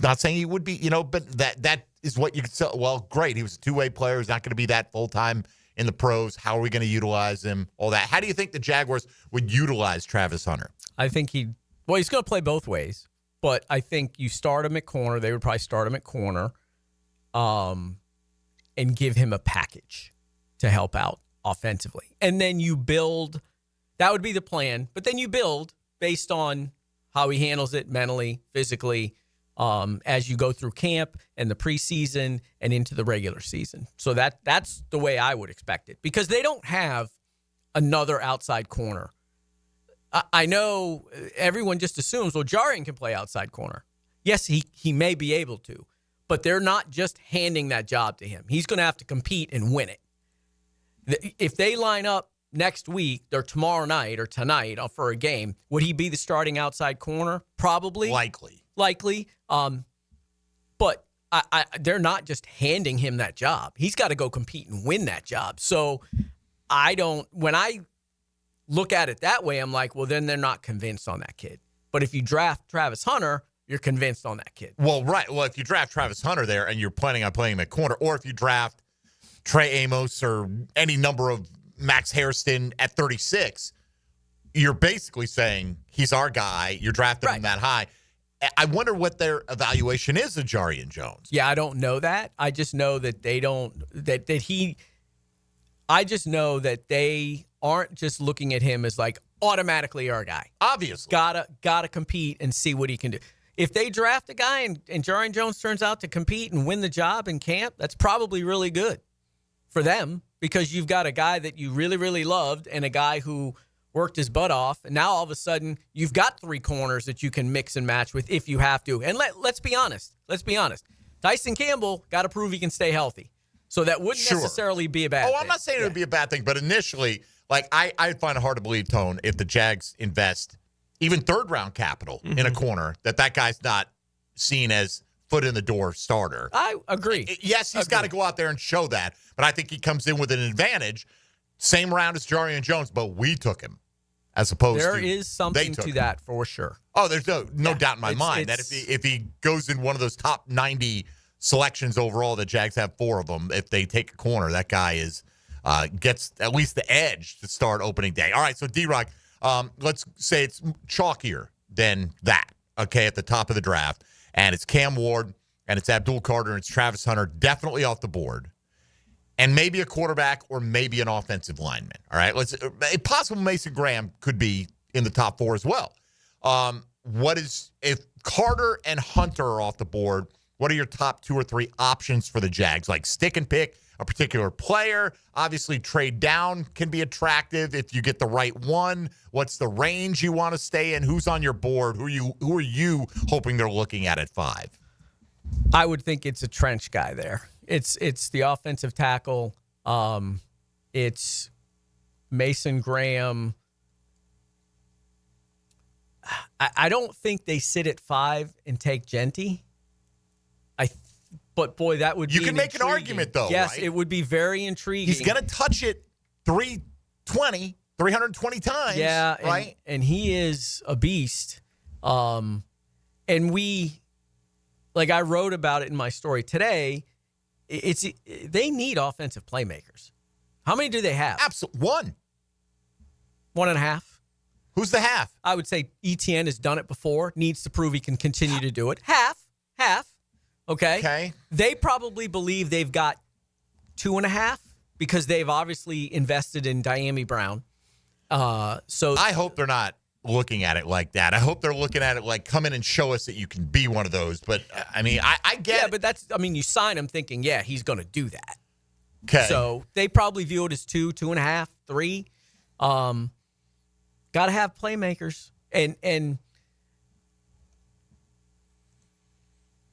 not saying he would be, but that is what you could sell. Well, great. He was a two-way player. He's not going to be that full-time in the pros. How are we going to utilize him? All that. How do you think the Jaguars would utilize Travis Hunter? I think he's going to play both ways, but I think you start him at corner. They would probably start him at corner and give him a package to help out offensively. And then you build. That would be the plan. But then you build based on how he handles it mentally, physically, as you go through camp and the preseason and into the regular season. So that's the way I would expect it, because they don't have another outside corner. I know everyone just assumes, well, Jarian can play outside corner. Yes, he may be able to, but they're not just handing that job to him. He's going to have to compete and win it. If they line up next week or tomorrow night or tonight for a game, would he be the starting outside corner? Probably. Likely. But they're not just handing him that job. He's got to go compete and win that job. So when I look at it that way, I'm like, well, then they're not convinced on that kid. But if you draft Travis Hunter, you're convinced on that kid. Well, right. Well, if you draft Travis Hunter there and you're planning on playing him at corner, or if you draft Trey Amos or any number of Max Hairston at 36, you're basically saying he's our guy. You're drafting him that high. I wonder what their evaluation is of Jarian Jones. Yeah, I don't know that. I just know that they don't I just know that they aren't just looking at him as like automatically our guy. Obviously. Gotta compete and see what he can do. If they draft a guy and Jarian Jones turns out to compete and win the job in camp, that's probably really good for them, because you've got a guy that you really, really loved and a guy who worked his butt off, and now all of a sudden you've got three corners that you can mix and match with if you have to. And let's be honest. Tyson Campbell got to prove he can stay healthy. So that wouldn't necessarily be a bad thing. I'm not saying it would be a bad thing, but initially, like I find it hard to believe, Tone, if the Jags invest even third-round capital in a corner, that guy's not seen as foot-in-the-door starter. I agree. Yes, he's got to go out there and show that, but I think he comes in with an advantage. Same round as Jarian Jones, but we took him as opposed to there is something to that for sure. Oh, there's no doubt in my mind that if he goes in one of those top 90 selections overall, the Jags have 4 of them. If they take a corner, that guy gets at least the edge to start opening day. All right, so D-Rock, let's say it's chalkier than that, okay, at the top of the draft. And it's Cam Ward, and it's Abdul Carter, and it's Travis Hunter, definitely off the board. And maybe a quarterback or maybe an offensive lineman. All right, a possible Mason Graham could be in the top 4 as well. If Carter and Hunter are off the board, what are your top 2 or 3 options for the Jags? Like stick and pick a particular player. Obviously, trade down can be attractive if you get the right one. What's the range you want to stay in? Who's on your board? Who are you hoping they're looking at 5? I would think it's a trench guy there. It's the offensive tackle. It's Mason Graham. I don't think they sit at 5 and take Genty. But boy, that would be can make an argument though. Yes, right? It would be very intriguing. He's going to touch it 320 times. Yeah, right. And he is a beast. And I wrote about it in my story today. They need offensive playmakers. How many do they have? Absolutely 1. 1.5. Who's the half? I would say ETN has done it before. Needs to prove he can continue to do it. Half. Okay. They probably believe they've got 2.5 because they've obviously invested in Diami Brown. So I hope they're not looking at it like that. I hope they're looking at it like, come in and show us that you can be one of those. But I mean, I get. Yeah, but you sign him thinking, yeah, he's going to do that. Okay. So they probably view it as 2.5, 3. Got to have playmakers, and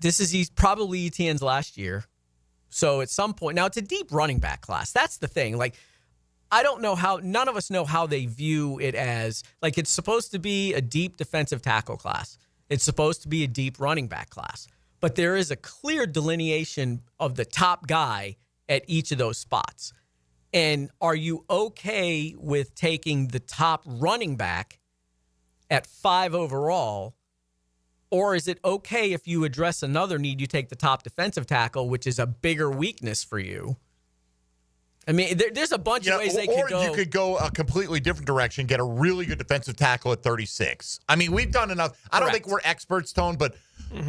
this is probably ETN's last year. So at some point, now it's a deep running back class. That's the thing. Like, I don't know how, none of us know how they view it as, like, it's supposed to be a deep defensive tackle class. It's supposed to be a deep running back class. But there is a clear delineation of the top guy at each of those spots. And are you okay with taking the top running back at 5 overall Or is it okay if you address another need, you take the top defensive tackle, which is a bigger weakness for you? I mean, there's a bunch of ways they could go. Or you could go a completely different direction, get a really good defensive tackle at 36. I mean, we've done enough. I don't think we're experts, Tone, but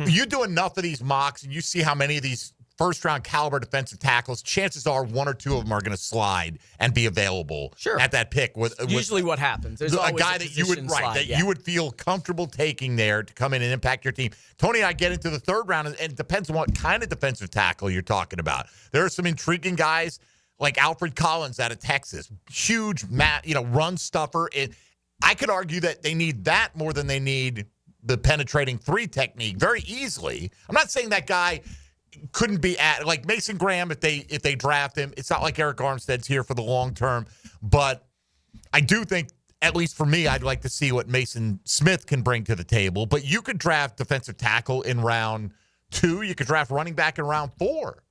you do enough of these mocks and you see how many of these first-round caliber defensive tackles, chances are one or two of them are going to slide and be available at that pick. With usually what happens. There's a guy that you would you would feel comfortable taking there to come in and impact your team. Tony and I get into the third round, and it depends on what kind of defensive tackle you're talking about. There are some intriguing guys like Alfred Collins out of Texas, huge run stuffer. I could argue that they need that more than they need the penetrating three technique very easily. I'm not saying that guy couldn't be like Mason Graham if they draft him. It's not like Eric Armstead's here for the long term, but I do think, at least for me, I'd like to see what Mason Smith can bring to the table. But you could draft defensive tackle in round 2. You could draft running back in round 4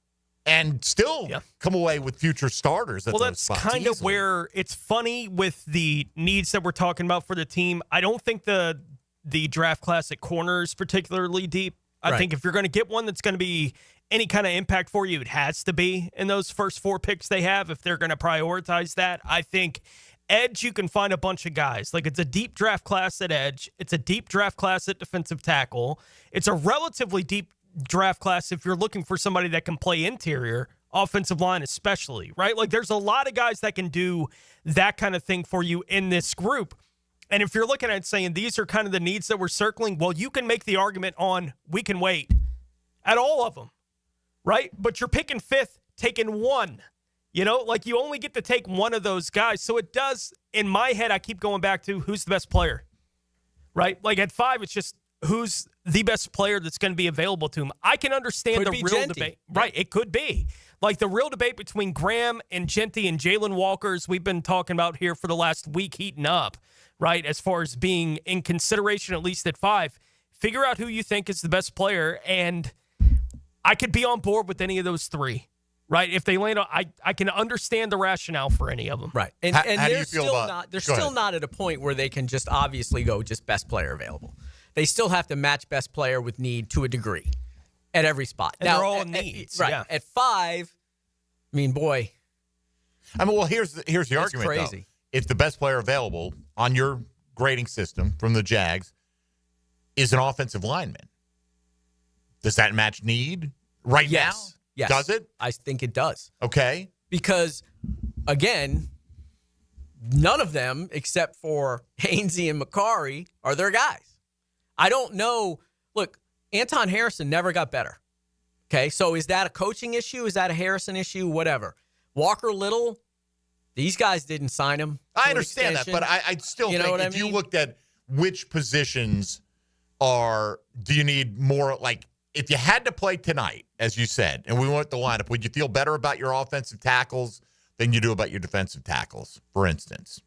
and still come away with future starters. That's kind of where it's funny with the needs that we're talking about for the team. I don't think the draft class at corner is particularly deep. I think if you're going to get one that's going to be any kind of impact for you, it has to be in those first 4 picks they have if they're going to prioritize that. I think edge, you can find a bunch of guys. Like, it's a deep draft class at edge. It's a deep draft class at defensive tackle. It's a relatively deep draft class if you're looking for somebody that can play interior, offensive line especially, right? Like, there's a lot of guys that can do that kind of thing for you in this group. And if you're looking at saying these are kind of the needs that we're circling, well, you can make the argument on we can wait at all of them, right? But you're picking 5th, taking 1. Like, you only get to take one of those guys. So it does, in my head, I keep going back to who's the best player, right? Like, at 5, it's just who's the best player that's going to be available to him. I can understand the real debate. Right, it could be. Like, the real debate between Graham and Genty and Jalen Walkers we've been talking about here for the last week heating up, right, as far as being in consideration at least at 5. Figure out who you think is the best player, and I could be on board with any of those 3, right? If they land on, I can understand the rationale for any of them. Right. And they're still not at a point where they can just obviously go just best player available. They still have to match best player with need to a degree at every spot. And they're all needs. Right. Yeah. At 5, I mean, boy. Well, here's the argument, crazy. Though. If the best player available on your grading system from the Jags is an offensive lineman, does that match need now? Yes. Does it? I think it does. Okay. Because, again, none of them, except for Hainsey and McCarry, are their guys. I don't know. Look, Anton Harrison never got better. Okay, so is that a coaching issue? Is that a Harrison issue? Whatever. Walker Little, these guys didn't sign him. I understand that, but I still think if you looked at which positions do you need more, like, if you had to play tonight, as you said, and we went the lineup, would you feel better about your offensive tackles than you do about your defensive tackles, for instance?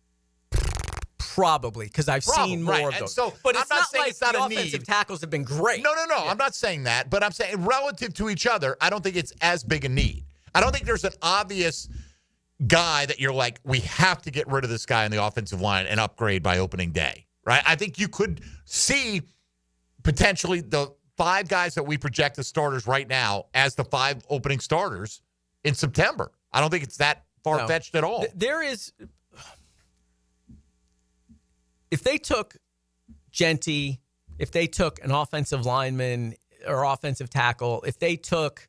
Probably, because I've seen more of those. So, but it's not like it's not the a offensive need. tackles have been great. No. I'm not saying that, but I'm saying relative to each other, I don't think it's as big a need. I don't think there's an obvious guy that you're like, we have to get rid of this guy in the offensive line and upgrade by opening day, right? I think you could see potentially the 5 guys that we project as starters right now as the 5 opening starters in September. I don't think it's that far-fetched at all. There is... If they took Genty, if they took an offensive lineman or offensive tackle, if they took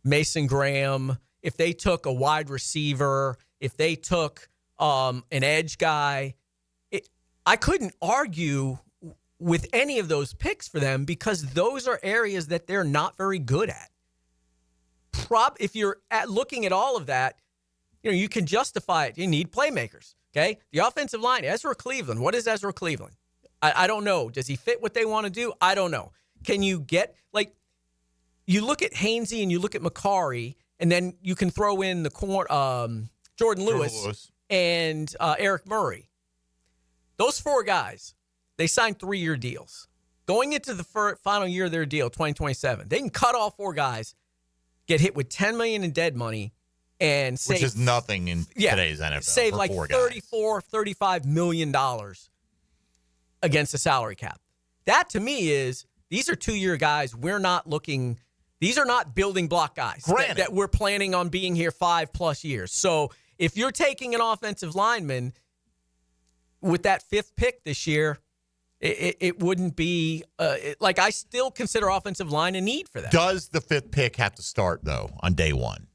Mason Graham, if they took a wide receiver, if they took an edge guy, I couldn't argue with any of those picks for them because those are areas that they're not very good at. If you're looking at all of that, you can justify it. You need playmakers. Okay, the offensive line, Ezra Cleveland. What is Ezra Cleveland? I don't know. Does he fit what they want to do? I don't know. Can you get, like, you look at Hainsey and you look at McCarry, and then you can throw in the Jordan Lewis and Eric Murray. Those 4 guys, they signed 3-year deals. Going into the final year of their deal, 2027, they can cut all 4 guys, get hit with $10 million in dead money, and save, which is nothing in today's NFL. Save like $34, $35 million against the salary cap. That to me is These are 2-year guys. These are not building block guys that we're planning on being here 5+ years. So if you're taking an offensive lineman with that 5th pick this year, it wouldn't be I still consider offensive line a need for that. Does the 5th pick have to start, though, on day one?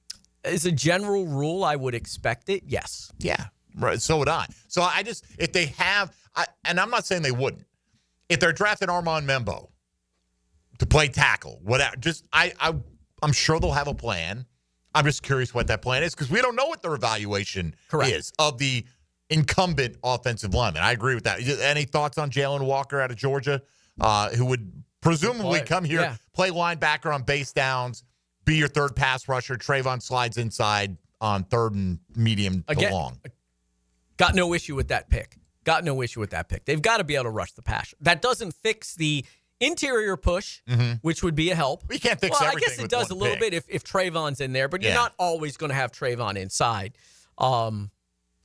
As a general rule, I would expect it, yes. Yeah, right. So would I. So I just, if they have, and I'm not saying they wouldn't, if they're drafting Armand Membo to play tackle, whatever, I'm sure they'll have a plan. I'm just curious what that plan is because we don't know what their evaluation is of the incumbent offensive lineman. I agree with that. Any thoughts on Jalen Walker out of Georgia, who would presumably come here, play linebacker on base downs, be your third pass rusher? Trayvon slides inside on third and medium to long. Got no issue with that pick. They've got to be able to rush the passer. That doesn't fix the interior push, which would be a help. We can't fix everything. I guess it does a little bit if Trayvon's in there, but you're not always going to have Trayvon inside.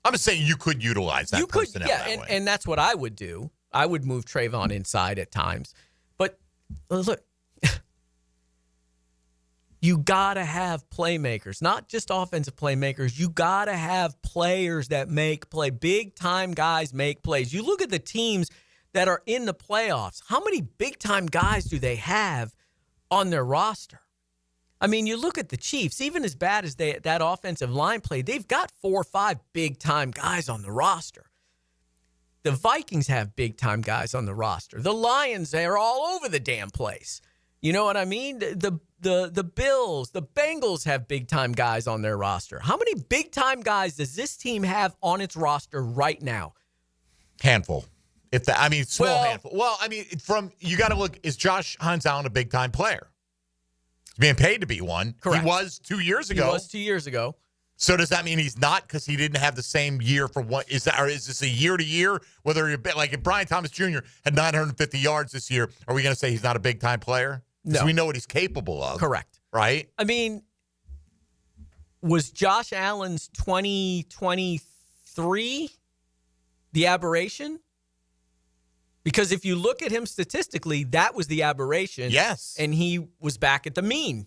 I'm just saying you could utilize that personnel that way. And that's what I would do. I would move Trayvon inside at times. But look, you got to have playmakers, not just offensive playmakers. You got to have players that make play. Big-time guys make plays. You look at the teams that are in the playoffs. How many big-time guys do they have on their roster? I mean, you look at the Chiefs, even as bad as that offensive line play, they've got 4 or 5 big-time guys on the roster. The Vikings have big-time guys on the roster. The Lions, they're all over the damn place. You know what I mean? The Bills, the Bengals have big-time guys on their roster. How many big-time guys does this team have on its roster right now? Handful. Small handful. Well, you got to look, is Josh Hines-Allen a big-time player? He's being paid to be one. Correct. He was 2 years ago. So does that mean he's not because he didn't have the same year for what? Is this a year-to-year? Whether you're like if Brian Thomas Jr. had 950 yards this year, are we going to say he's not a big-time player? Because we know what he's capable of. Correct. Right? I mean, was Josh Allen's 2023 the aberration? Because if you look at him statistically, that was the aberration. Yes. And he was back at the mean.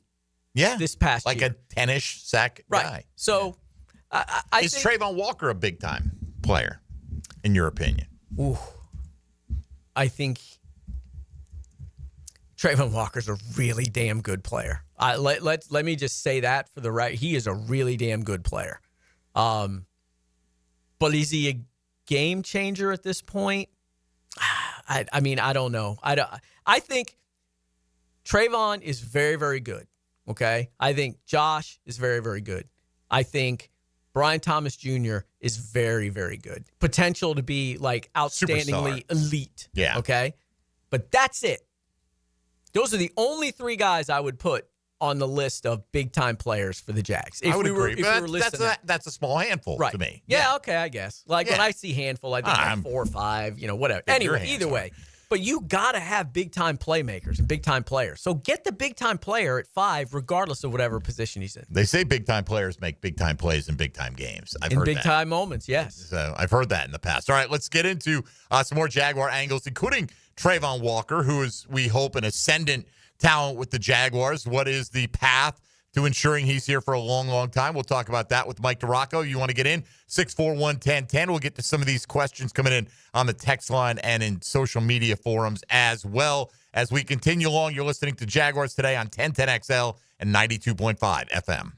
Yeah. This past year. Like a 10-ish sack guy. So, is Trayvon Walker a big-time player, in your opinion? Ooh. I think Trayvon Walker's a really damn good player. Let me just say that for the right. He is a really damn good player. But is he a game changer at this point? I don't know. I think Trayvon is very, very good. Okay? I think Josh is very, very good. I think Brian Thomas Jr. is very, very good. Potential to be like outstandingly elite. Yeah. Okay? But that's it. Those are the only 3 guys I would put on the list of big-time players for the Jags. I would agree. That's a small handful to me. Yeah, okay, I guess. When I see handful, I think like 4 or 5, whatever. Anyway, either way. But you got to have big-time playmakers and big-time players. So get the big-time player at 5, regardless of whatever position he's in. They say big-time players make big-time plays in big-time games. I've heard that. In big-time moments, yes. So I've heard that in the past. All right, let's get into some more Jaguar angles, including Trayvon Walker, who is, we hope, an ascendant talent with the Jaguars. What is the path to ensuring he's here for a long, long time? We'll talk about that with Mike DiRocco. You want to get in? 641-1010. We'll get to some of these questions coming in on the text line and in social media forums as well. As we continue along, you're listening to Jaguars Today on 1010XL and 92.5 FM.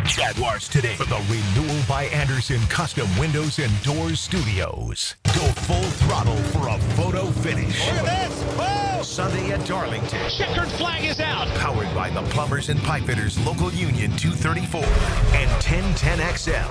Jaguars Today for the Renewal by Anderson Custom Windows and Doors Studios. Go full throttle for a photo finish. Look at this! Oh! Sunday at Darlington. Checkered flag is out. Powered by the Plumbers and Pipefitters Local Union 234 and 1010XL.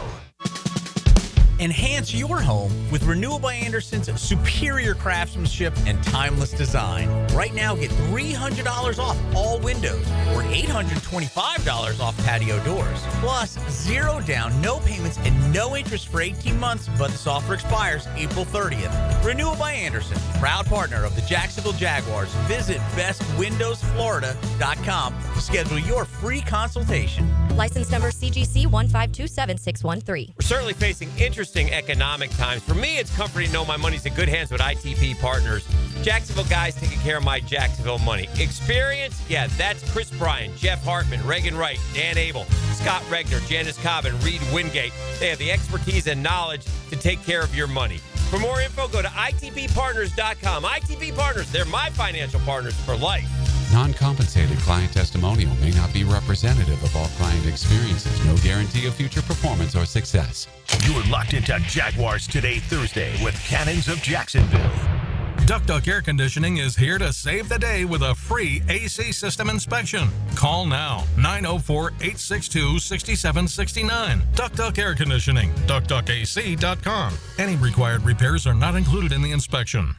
Enhance your home with Renewal by Anderson's superior craftsmanship and timeless design. Right now, get $300 off all windows or $825 off patio doors. Plus, 0 down, no payments, and no interest for 18 months, but this offer expires April 30th. Renewal by Anderson, proud partner of the Jacksonville Jaguars. Visit bestwindowsflorida.com to schedule your free consultation. License number CGC 1527613. We're certainly facing interesting interesting economic times. For me, it's comforting to know my money's in good hands with ITP Partners. Jacksonville guys taking care of my Jacksonville money. Experience? Yeah, that's Chris Bryan, Jeff Hartman, Reagan Wright, Dan Abel, Scott Regner, Janice Cobb, and Reed Wingate. They have the expertise and knowledge to take care of your money. For more info, go to itppartners.com. ITP Partners, they're my financial partners for life. Non-compensated client testimonial may not be representative of all client experiences. No guarantee of future performance or success. You're locked into Jaguars Today Thursday with Cannons of Jacksonville. Duck Air Conditioning is here to save the day with a free AC system inspection. Call now, 904-862-6769. Duck Air Conditioning, duckac.com. Any required repairs are not included in the inspection.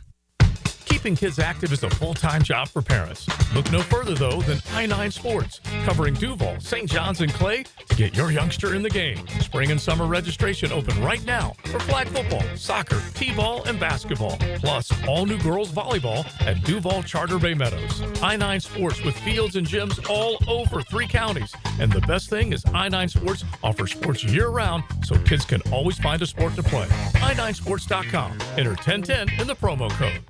Keeping kids active is a full-time job for parents. Look no further, though, than I-9 Sports, covering Duval, St. John's, and Clay to get your youngster in the game. Spring and summer registration open right now for flag football, soccer, t-ball, and basketball. Plus, all new girls volleyball at Duval Charter Bay Meadows. I-9 Sports with fields and gyms all over 3 counties. And the best thing is I-9 Sports offers sports year-round so kids can always find a sport to play. i9sports.com. Enter 1010 in the promo code.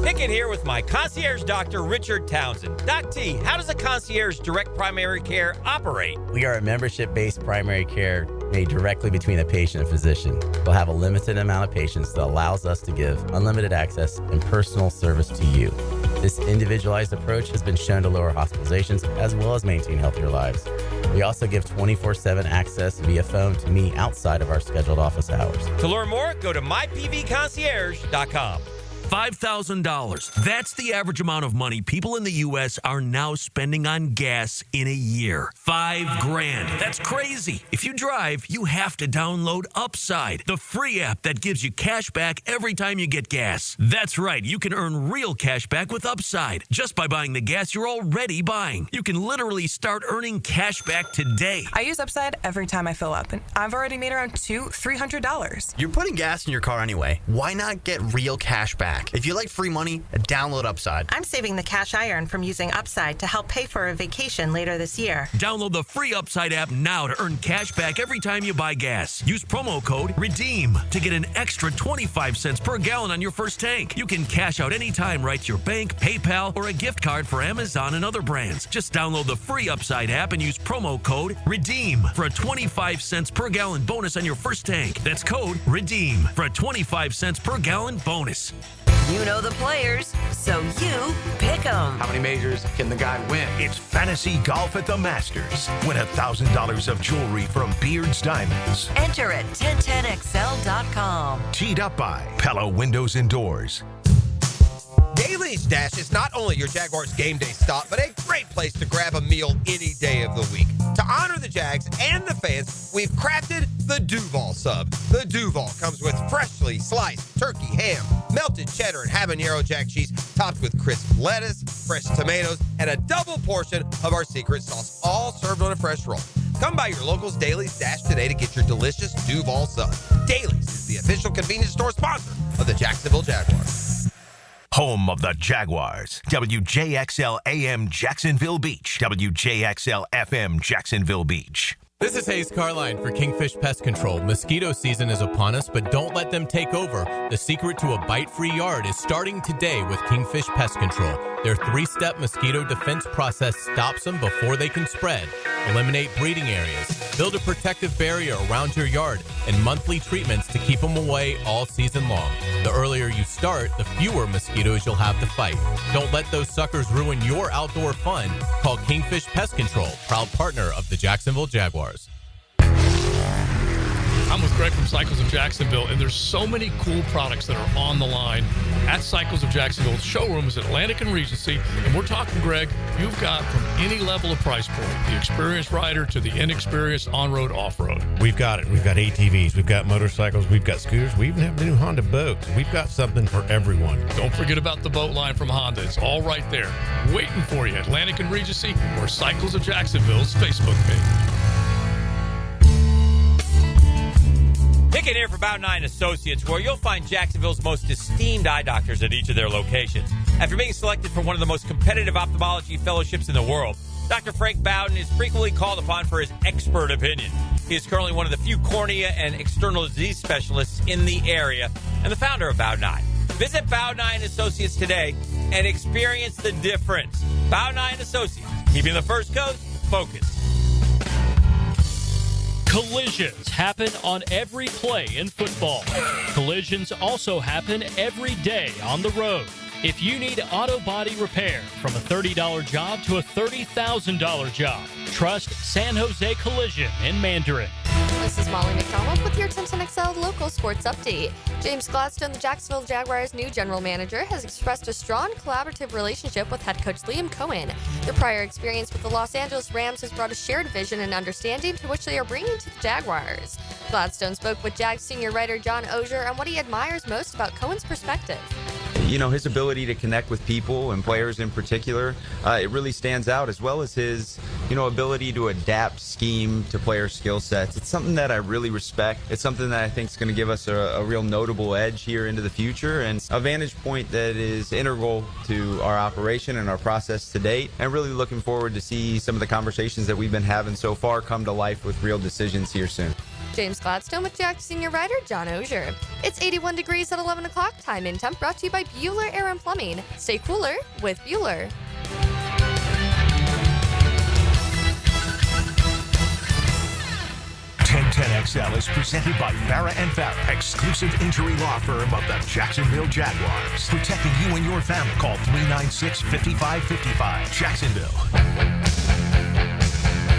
Pickett here with my concierge doctor, Richard Townsend. Doc T, how does a concierge direct primary care operate? We are a membership-based primary care made directly between a patient and physician. We'll have a limited amount of patients that allows us to give unlimited access and personal service to you. This individualized approach has been shown to lower hospitalizations as well as maintain healthier lives. We also give 24/7 access via phone to me outside of our scheduled office hours. To learn more, go to mypvconcierge.com. $5,000. That's the average amount of money people in the U.S. are now spending on gas in a year. $5,000. That's crazy. If you drive, you have to download Upside, the free app that gives you cash back every time you get gas. That's right. You can earn real cash back with Upside just by buying the gas you're already buying. You can literally start earning cash back today. I use Upside every time I fill up, and I've already made around $300. You're putting gas in your car anyway. Why not get real cash back? If you like free money, download Upside. I'm saving the cash I earn from using Upside to help pay for a vacation later this year. Download the free Upside app now to earn cash back every time you buy gas. Use promo code REDEEM to get an extra 25 cents per gallon on your first tank. You can cash out anytime right to your bank, PayPal, or a gift card for Amazon and other brands. Just download the free Upside app and use promo code REDEEM for a 25 cents per gallon bonus on your first tank. That's code REDEEM for a 25 cents per gallon bonus. You know the players, so you pick them. How many majors can the guy win? It's fantasy golf at the Masters. Win $1,000 of jewelry from Beard's Diamonds. Enter at 1010xl.com. Teed up by Pella Windows and Doors. Daly's Dash is not only your Jaguars game day stop, but a great place to grab a meal any day of the week. To honor the Jags and the fans, we've crafted the Duval sub. The Duval comes with freshly sliced turkey, ham, melted cheddar, and habanero jack cheese, topped with crisp lettuce, fresh tomatoes, and a double portion of our secret sauce, all served on a fresh roll. Come by your local's Daly's Dash today to get your delicious Duval sub. Daly's is the official convenience store sponsor of the Jacksonville Jaguars. Home of the Jaguars. WJXL AM Jacksonville Beach. WJXL FM Jacksonville Beach. This is Hayes Carline for Kingfish Pest Control. Mosquito season is upon us, but don't let them take over. The secret to a bite-free yard is starting today with Kingfish Pest Control. Their 3-step mosquito defense process stops them before they can spread. Eliminate breeding areas, build a protective barrier around your yard, and monthly treatments to keep them away all season long. The earlier you start, the fewer mosquitoes you'll have to fight. Don't let those suckers ruin your outdoor fun. Call Kingfish Pest Control, proud partner of the Jacksonville Jaguars. I'm with Greg from Cycles of Jacksonville, and there's so many cool products that are on the line at Cycles of Jacksonville. Showroom is Atlantic and Regency, and we're talking, Greg, you've got from any level of price point, the experienced rider to the inexperienced on-road, off-road. We've got it. We've got ATVs, we've got motorcycles, we've got scooters, we even have the new Honda boats. We've got something for everyone. Don't forget about the boat line from Honda. It's all right there, waiting for you. Atlantic and Regency or Cycles of Jacksonville's Facebook page. Pickett here for About 9 Associates, where you'll find Jacksonville's most esteemed eye doctors at each of their locations. After being selected for one of the most competitive ophthalmology fellowships in the world, Dr. Frank Bowden is frequently called upon for his expert opinion. He is currently one of the few cornea and external disease specialists in the area and the founder of Bow 9. Visit Bow 9 Associates today and experience the difference. Bow 9 Associates, keeping the First Coast focused. Collisions happen on every play in football. Collisions also happen every day on the road. If you need auto body repair, from a $30 job to a $30,000 job, trust San Jose Collision in Mandarin. This is Molly McDonald with your 1010XL local sports update. James Gladstone, the Jacksonville Jaguars' new general manager, has expressed a strong collaborative relationship with head coach Liam Cohen. Their prior experience with the Los Angeles Rams has brought a shared vision and understanding to which they are bringing to the Jaguars. Gladstone spoke with Jags senior writer John Ogier on what he admires most about Cohen's perspective. You know, his ability to connect with people and players in particular, it really stands out, as well as his, ability to adapt scheme to player skill sets. It's something that I really respect. It's something that I think is going to give us a real notable edge here into the future, and a vantage point that is integral to our operation and our process to date. And really looking forward to see some of the conversations that we've been having so far come to life with real decisions here soon. James Gladstone with Jags senior writer John Ogier. It's 81 degrees at 11 o'clock. Time in Temp brought to you by Bueller Air and Plumbing. Stay cooler with Bueller. XL is presented by Farah & Farah, exclusive injury law firm of the Jacksonville Jaguars. Protecting you and your family. Call 396-5555. Jacksonville.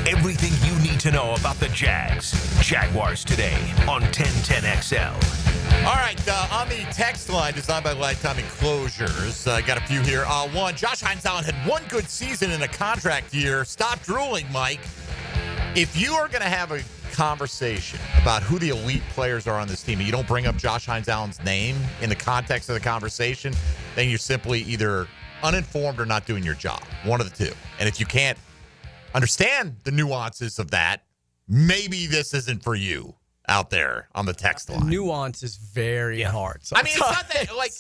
Everything you need to know about the Jags. Jaguars Today on 1010XL. All right, on the text line designed by Lifetime Enclosures, got a few here. One, Josh Hines-Allen had one good season in a contract year. Stop drooling, Mike. If you are going to have a conversation about who the elite players are on this team and you don't bring up Josh Hines-Allen's name in the context of the conversation, then you're simply either uninformed or not doing your job. One of the two. And if you can't understand the nuances of that, maybe this isn't for you out there on the text line. Nuance is very hard. I mean, it's not that, like,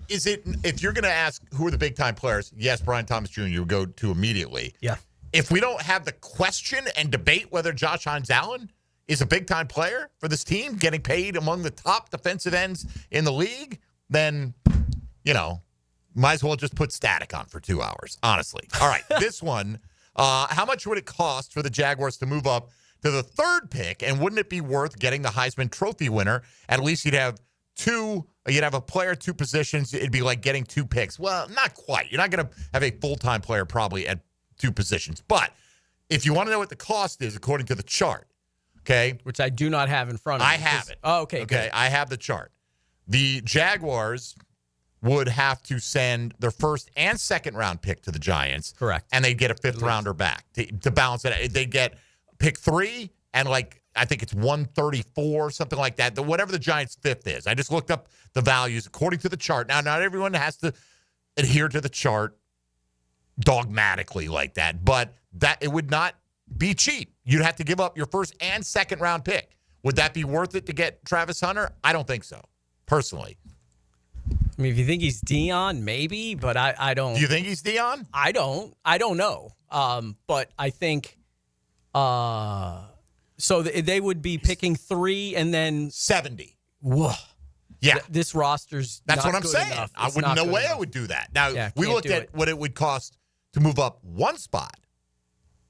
is it, if you're going to ask who are the big-time players, yes, Brian Thomas Jr. would go to immediately. Yeah. If we don't have the question and debate whether Josh Hines-Allen is a big-time player for this team, getting paid among the top defensive ends in the league, then, might as well just put static on for 2 hours, honestly. All right, this one, how much would it cost for the Jaguars to move up to the third pick, and wouldn't it be worth getting the Heisman Trophy winner? At least you'd have a player, two positions. It'd be like getting two picks. Well, not quite. You're not going to have a full-time player probably at two positions. But if you want to know what the cost is, according to the chart, okay? Which I do not have in front of me. I have it. Oh, okay. Okay, good. I have the chart. The Jaguars would have to send their first and second round pick to the Giants. Correct. And they'd get a fifth rounder back to balance it. They'd get pick 3 and I think it's 134, something like that. Whatever the Giants' fifth is. I just looked up the values according to the chart. Now, not everyone has to adhere to the chart dogmatically like that, but that it would not be cheap. You'd have to give up your first and second round pick. Would that be worth it to get Travis Hunter? I don't think so, personally. I mean, if you think he's Dion, maybe, but I don't. Do you think he's Dion? I don't know. But I think so they would be picking 3 and then 70. Whoa. Yeah. This roster's That's not what I'm good saying. enough. I It's wouldn't not know good way I enough. would do that. Now, Yeah, we can't looked do at it. what it would cost to move up one spot,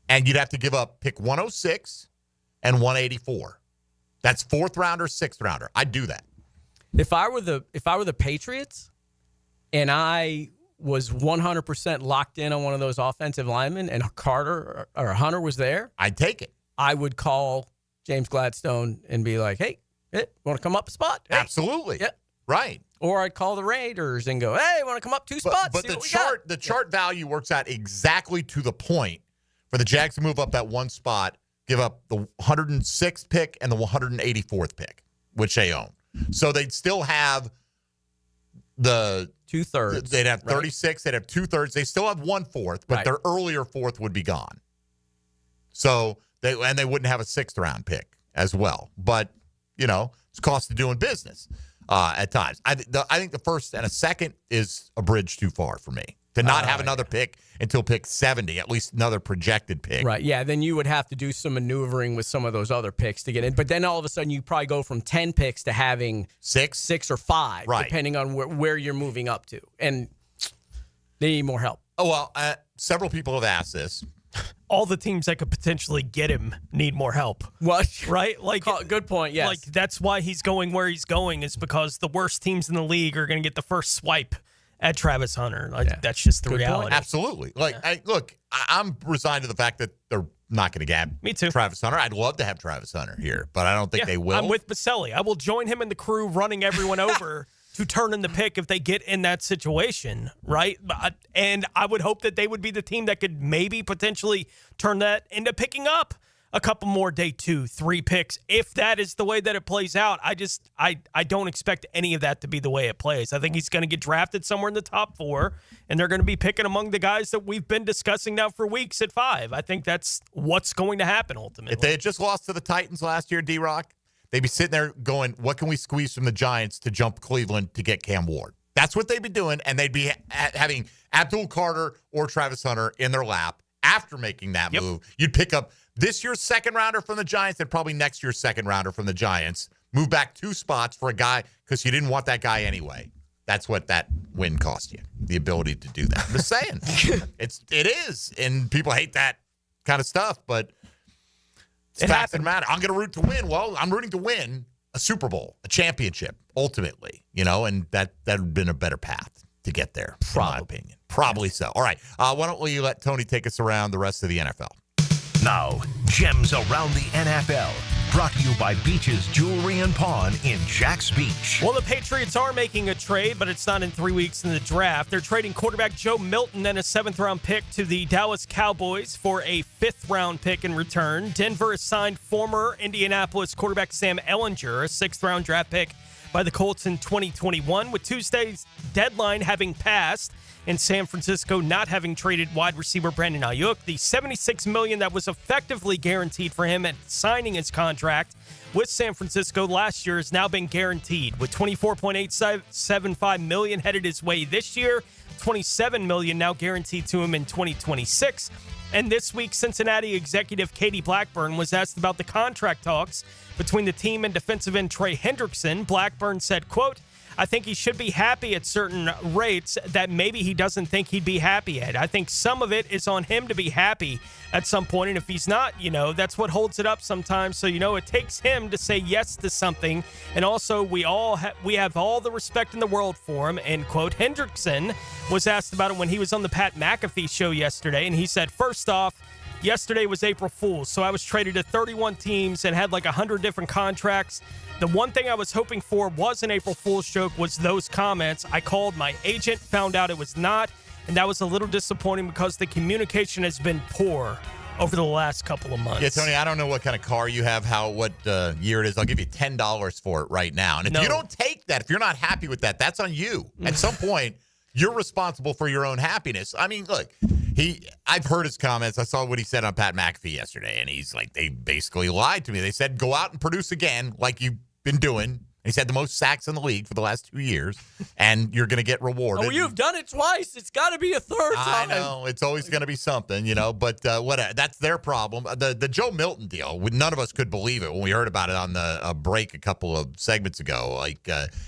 and you'd have to give up pick 106 and 184. That's fourth rounder, sixth rounder. I'd do that. If I were the Patriots and I was 100% locked in on one of those offensive linemen and Carter or Hunter was there, I'd take it. I would call James Gladstone and be like, hey, want to come up a spot? Hey. Absolutely. Yeah. Right. Or I'd call the Raiders and go, hey, want to come up 2 spots? But See the what we got? the chart value works out exactly to the point for the Jags to move up that one spot, give up the 106th pick and the 184th pick, which they own. So they'd still have the 2/3. They'd have 36. Right? They'd have 2/3. They still have 1/4, but their earlier fourth would be gone. So they wouldn't have a 6th round pick as well. But it's cost of doing business at times. I think the first and a second is a bridge too far for me. to not have another pick until pick 70, at least another projected pick. Right, yeah. Then you would have to do some maneuvering with some of those other picks to get in. But then all of a sudden you probably go from 10 picks to having 6 or 5, depending on where you're moving up to. And they need more help. Oh, well, several people have asked this. All the teams that could potentially get him need more help. What? Right? Like, good point, yes. Like, that's why he's going where he's going, is because the worst teams in the league are going to get the first swipe at Travis Hunter. Like, that's just the reality. Point. Absolutely. Like, I'm resigned to the fact that they're not going to get Travis Hunter. I'd love to have Travis Hunter here, but I don't think they will. I'm with Baselli. I will join him in the crew running everyone over to turn in the pick if they get in that situation, right? And I would hope that they would be the team that could maybe potentially turn that into picking up a couple more day 2, 3 picks. If that is the way that it plays out, I don't expect any of that to be the way it plays. I think he's going to get drafted somewhere in the top 4, and they're going to be picking among the guys that we've been discussing now for weeks at 5. I think that's what's going to happen ultimately. If they had just lost to the Titans last year, D-Rock, they'd be sitting there going, what can we squeeze from the Giants to jump Cleveland to get Cam Ward? That's what they'd be doing, and they'd be having Abdul Carter or Travis Hunter in their lap after making that move. You'd pick up this year's second rounder from the Giants and probably next year's second rounder from the Giants. Move back 2 spots for a guy because you didn't want that guy anyway. That's what that win cost you, the ability to do that. I'm just saying. It is, and people hate that kind of stuff, but it's facts that matter. I'm going to root to win. Well, I'm rooting to win a Super Bowl, a championship, ultimately, and that would have been a better path to get there, in my opinion. Probably so. All right. Why don't we let Tony take us around the rest of the NFL? Now, Gems Around the NFL, brought to you by Beach's Jewelry and Pawn in Jax Beach. Well, the Patriots are making a trade, but it's not in 3 weeks in the draft. They're trading quarterback Joe Milton and a 7th-round pick to the Dallas Cowboys for a 5th-round pick in return. Denver has signed former Indianapolis quarterback Sam Ehlinger, a 6th-round draft pick by the Colts in 2021, with Tuesday's deadline having passed and San Francisco not having traded wide receiver Brandon Ayuk. The $76 million that was effectively guaranteed for him at signing his contract with San Francisco last year has now been guaranteed, with $24.875 million headed his way this year, $27 million now guaranteed to him in 2026. And this week, Cincinnati executive Katie Blackburn was asked about the contract talks between the team and defensive end Trey Hendrickson. Blackburn said, quote, I think he should be happy at certain rates that maybe he doesn't think he'd be happy at. I think some of it is on him to be happy at some point, and if he's not, that's what holds it up sometimes. So, it takes him to say yes to something, and also we have all the respect in the world for him, end quote. Hendrickson was asked about it when he was on the Pat McAfee show yesterday, and he said, first off, yesterday was April Fool's, so I was traded to 31 teams and had like 100 different contracts. The one thing I was hoping for was an April Fool's joke was those comments. I called my agent, found out it was not, and that was a little disappointing because the communication has been poor over the last couple of months. Yeah, Tony, I don't know what kind of car you have, what year it is. I'll give you $10 for it right now. And if you don't take that, if you're not happy with that, that's on you. At some point, you're responsible for your own happiness. I mean, look, I've heard his comments. I saw what he said on Pat McAfee yesterday, and he's like, they basically lied to me. They said, go out and produce again like you've been doing. He's had the most sacks in the league for the last 2 years, and you're going to get rewarded. Oh, you've done it twice. It's got to be a third time. I know. It's always going to be something, but whatever. That's their problem. The Joe Milton deal, none of us could believe it when we heard about it on the break a couple of segments ago.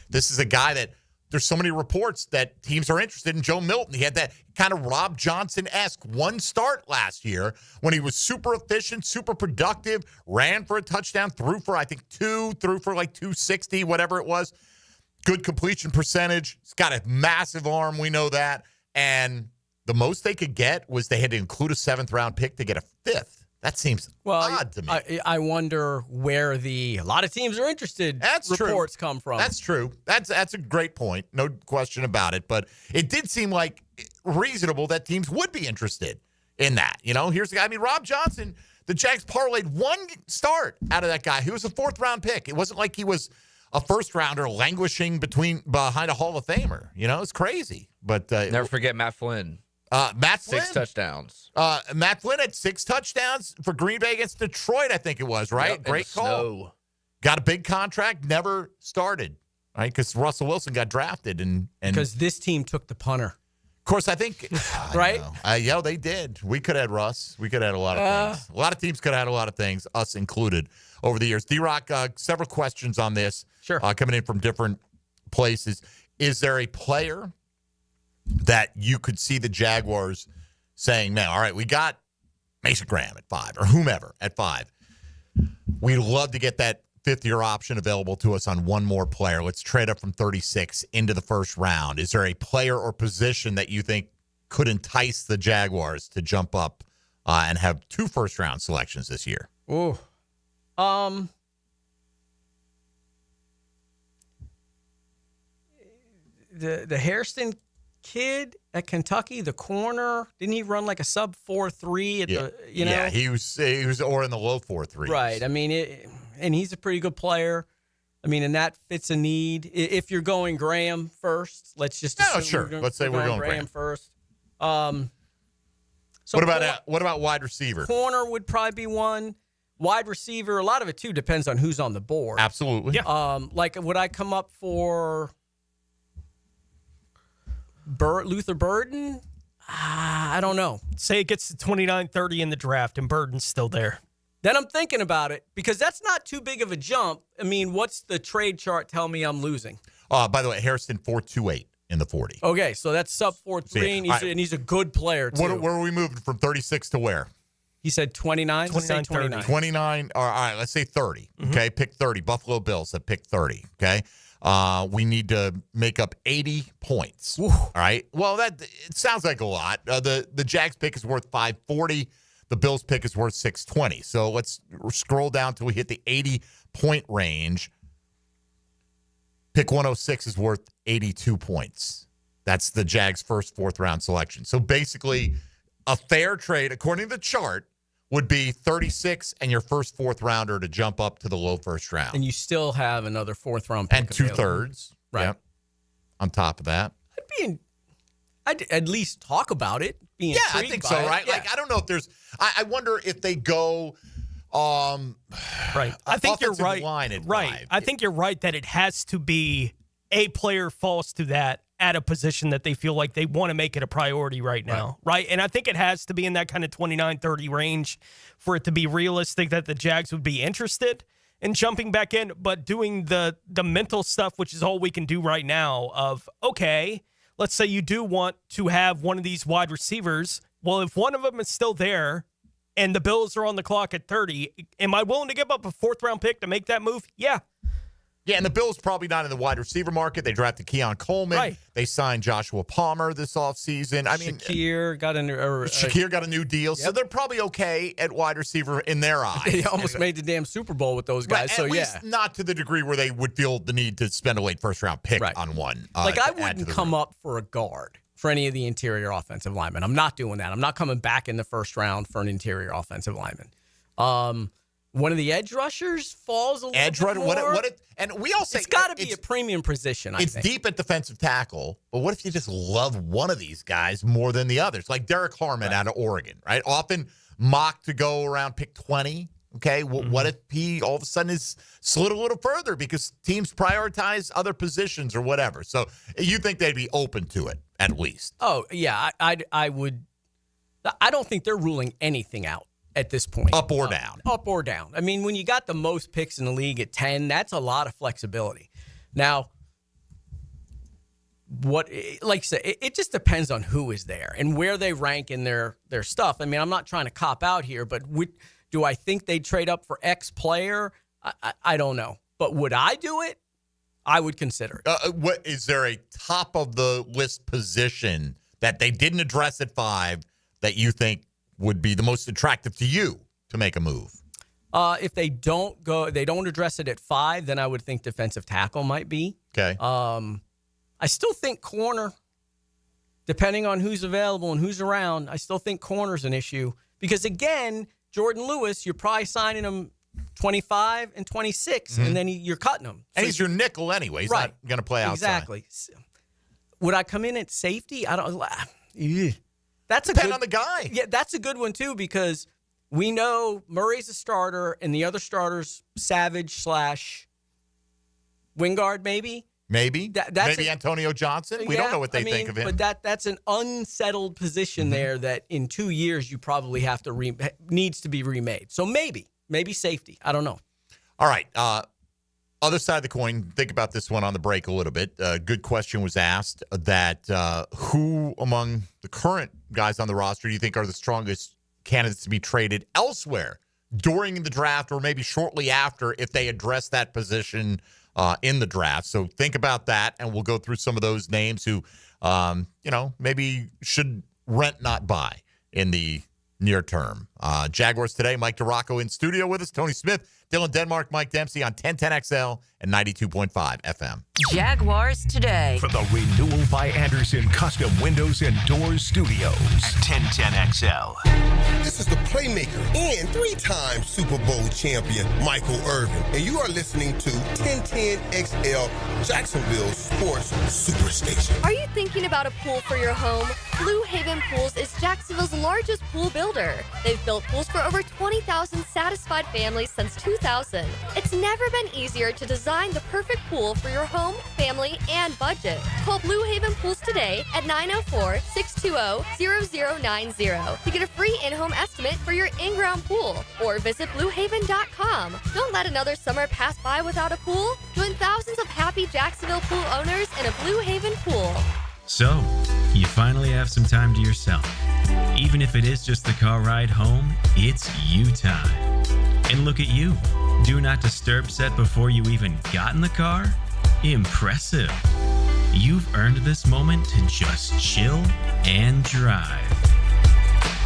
This is a guy that there's so many reports that teams are interested in Joe Milton. He had that kind of Rob Johnson-esque one start last year when he was super efficient, super productive, ran for a touchdown, threw for, I think, 2, threw for like 260, whatever it was. Good completion percentage. He's got a massive arm. We know that. And the most they could get was they had to include a 7th-round pick to get a 5th. That seems odd to me. I wonder where a lot of teams are interested. Reports come from. That's true. That's a great point. No question about it. But it did seem like reasonable that teams would be interested in that. Here's the guy. I mean, Rob Johnson, the Jags parlayed one start out of that guy. He was a 4th-round pick. It wasn't like he was a 1st-rounder languishing behind a Hall of Famer. It's crazy. But never forget Matt Flynn. Matt Flynn. 6 touchdowns. Matt Flynn had 6 touchdowns for Green Bay against Detroit, I think it was, right? Yep, great call. Got a big contract, never started, right? Because Russell Wilson got drafted. And because this team took the punter. Of course, I think, right? Yeah, they did. We could have had Russ. We could have had a lot of things. A lot of teams could have had a lot of things, us included, over the years. D-Rock, several questions on this. Sure. Coming in from different places. Is there a player that you could see the Jaguars saying, man, all right, we got Mason Graham at 5 or whomever at 5. We'd love to get that fifth-year option available to us on one more player. Let's trade up from 36 into the first round. Is there a player or position that you think could entice the Jaguars to jump up and have 2 first-round selections this year? Ooh. The Hairston kid at Kentucky, the corner, didn't he run like a sub 4.3 at the, you know? Yeah, he was or in the low 4.3s. Right. I mean, and he's a pretty good player. I mean, and that fits a need. If you're going Graham first, let's just sure. Let's say we're going Graham first. So what about wide receiver? Corner would probably be one. Wide receiver, a lot of it too depends on who's on the board. Absolutely. Yeah. Like, would I come up for Luther Burden? I don't know. Say it gets to 29-30 in the draft and Burden's still there. Then I'm thinking about it because that's not too big of a jump. I mean, what's the trade chart tell me I'm losing? By the way, Harrison 4.28 in the 40. Okay, so that's sub 4.3, and he's a good player too. Where are we moving from 36 to where? He said 29. 29. 29. All right, let's say 30. Okay, pick 30. Buffalo Bills have picked 30. Okay. We need to make up 80 points. Ooh. All right. Well, it sounds like a lot. The Jags pick is worth 540. The Bills pick is worth 620. So let's scroll down till we hit the 80-point range. Pick 106 is worth 82 points. That's the Jags' first fourth-round selection. So basically, a fair trade, according to the chart, would be 36 and your first fourth-rounder to jump up to the low first round. And you still have another fourth-round pick and 2/3. Right. Yep. On top of that. I'd at least talk about it. Yeah, I think so, right? Yeah. Like, I don't know if there's – I wonder if they go right. I think you're right. Line at right. 5. I think you're right that it has to be a player falls to that at a position that they feel like they want to make it a priority right now, right? And I think it has to be in that kind of 29-30 range for it to be realistic that the Jags would be interested in jumping back in, but doing the mental stuff, which is all we can do right now of, okay, let's say you do want to have one of these wide receivers. Well, if one of them is still there and the Bills are on the clock at 30, am I willing to give up a fourth-round pick to make that move? Yeah. Yeah, and the Bills probably not in the wide receiver market. They drafted Keon Coleman. Right. They signed Joshua Palmer this offseason. I mean, Shakir got a new deal, so they're probably okay at wide receiver in their eyes. They almost made the damn Super Bowl with those guys. At least not to the degree where they would feel the need to spend a late first-round pick on one. Like, I wouldn't come up for a guard for any of the interior offensive linemen. I'm not doing that. I'm not coming back in the first round for an interior offensive lineman. One of the edge rushers falls a little bit more. And we all say it's got to be a premium position, I think. It's deep at defensive tackle, but what if you just love one of these guys more than the others? Like Derek Harmon out of Oregon, right? Often mocked to go around pick 20. Okay, what if he all of a sudden is slid a little further because teams prioritize other positions or whatever? So you think they'd be open to it at least? Oh, yeah, I would. I don't think they're ruling anything out at this point. Up or down. Up or down. I mean, when you got the most picks in the league at 10, that's a lot of flexibility. Now, like I said, it just depends on who is there and where they rank in their stuff. I mean, I'm not trying to cop out here, but do I think they'd trade up for X player? I don't know. But would I do it? I would consider it. What is there a top of the list position that they didn't address at 5 that you think would be the most attractive to you to make a move? If they don't address it at 5, then I would think defensive tackle might be. Okay. I still think corner, depending on who's available and who's around, I still think corner's an issue. Because, again, Jordan Lewis, you're probably signing him 25 and 26, and then you're cutting him. And he's your nickel anyway. He's not going to play outside. Exactly. Would I come in at safety? I don't. That's Depend on the guy. Yeah, that's a good one too because we know Murray's a starter and the other starter's Savage / Wingard maybe. Maybe. Maybe Antonio Johnson. We don't know what they think of him. But that's an unsettled position there that in 2 years you probably have to needs to be remade. So maybe safety. I don't know. All right. Other side of the coin, think about this one on the break a little bit. Good question was asked that who among the current guys on the roster do you think are the strongest candidates to be traded elsewhere during the draft or maybe shortly after if they address that position in the draft? So think about that, and we'll go through some of those names who, maybe should rent, not buy in the near term. Jaguars Today, Mike DiRocco in studio with us, Tony Smith, Dylan Denmark, Mike Dempsey on 1010XL and 92.5 FM. Jaguars Today. For the Renewal by Anderson Custom Windows and Doors Studios at 1010XL. This is the playmaker and 3-time Super Bowl champion, Michael Irvin. And you are listening to 1010XL, Jacksonville Sports Superstation. Are you thinking about a pool for your home? Blue Haven Pools is Jacksonville's largest pool builder. They've built pools for over 20,000 satisfied families since 2000. It's never been easier to design the perfect pool for your home, family, and budget. Call Blue Haven Pools today at 904-620-0090 to get a free in-home estimate for your in-ground pool, or visit bluehaven.com. Don't let another summer pass by without a pool. Join thousands of happy Jacksonville pool owners in a Blue Haven pool. So, you finally have some time to yourself. Even if it is just the car ride home, it's you time. And look at you. Do not disturb set before you even got in the car? Impressive. You've earned this moment to just chill and drive.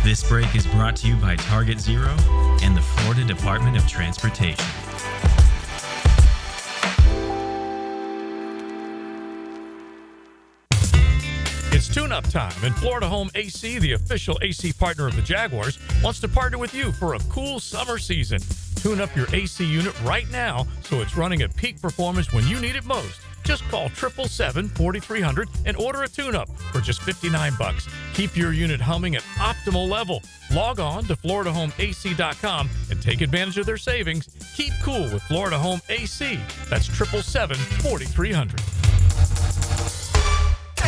This break is brought to you by Target Zero and the Florida Department of Transportation. It's tune-up time, and Florida Home AC, the official AC partner of the Jaguars, wants to partner with you for a cool summer season. Tune up your AC unit right now so it's running at peak performance when you need it most. Just call 777-4300 and order a tune-up for just $59. Keep your unit humming at optimal level. Log on to FloridaHomeAC.com and take advantage of their savings. Keep cool with Florida Home AC. That's 777-4300.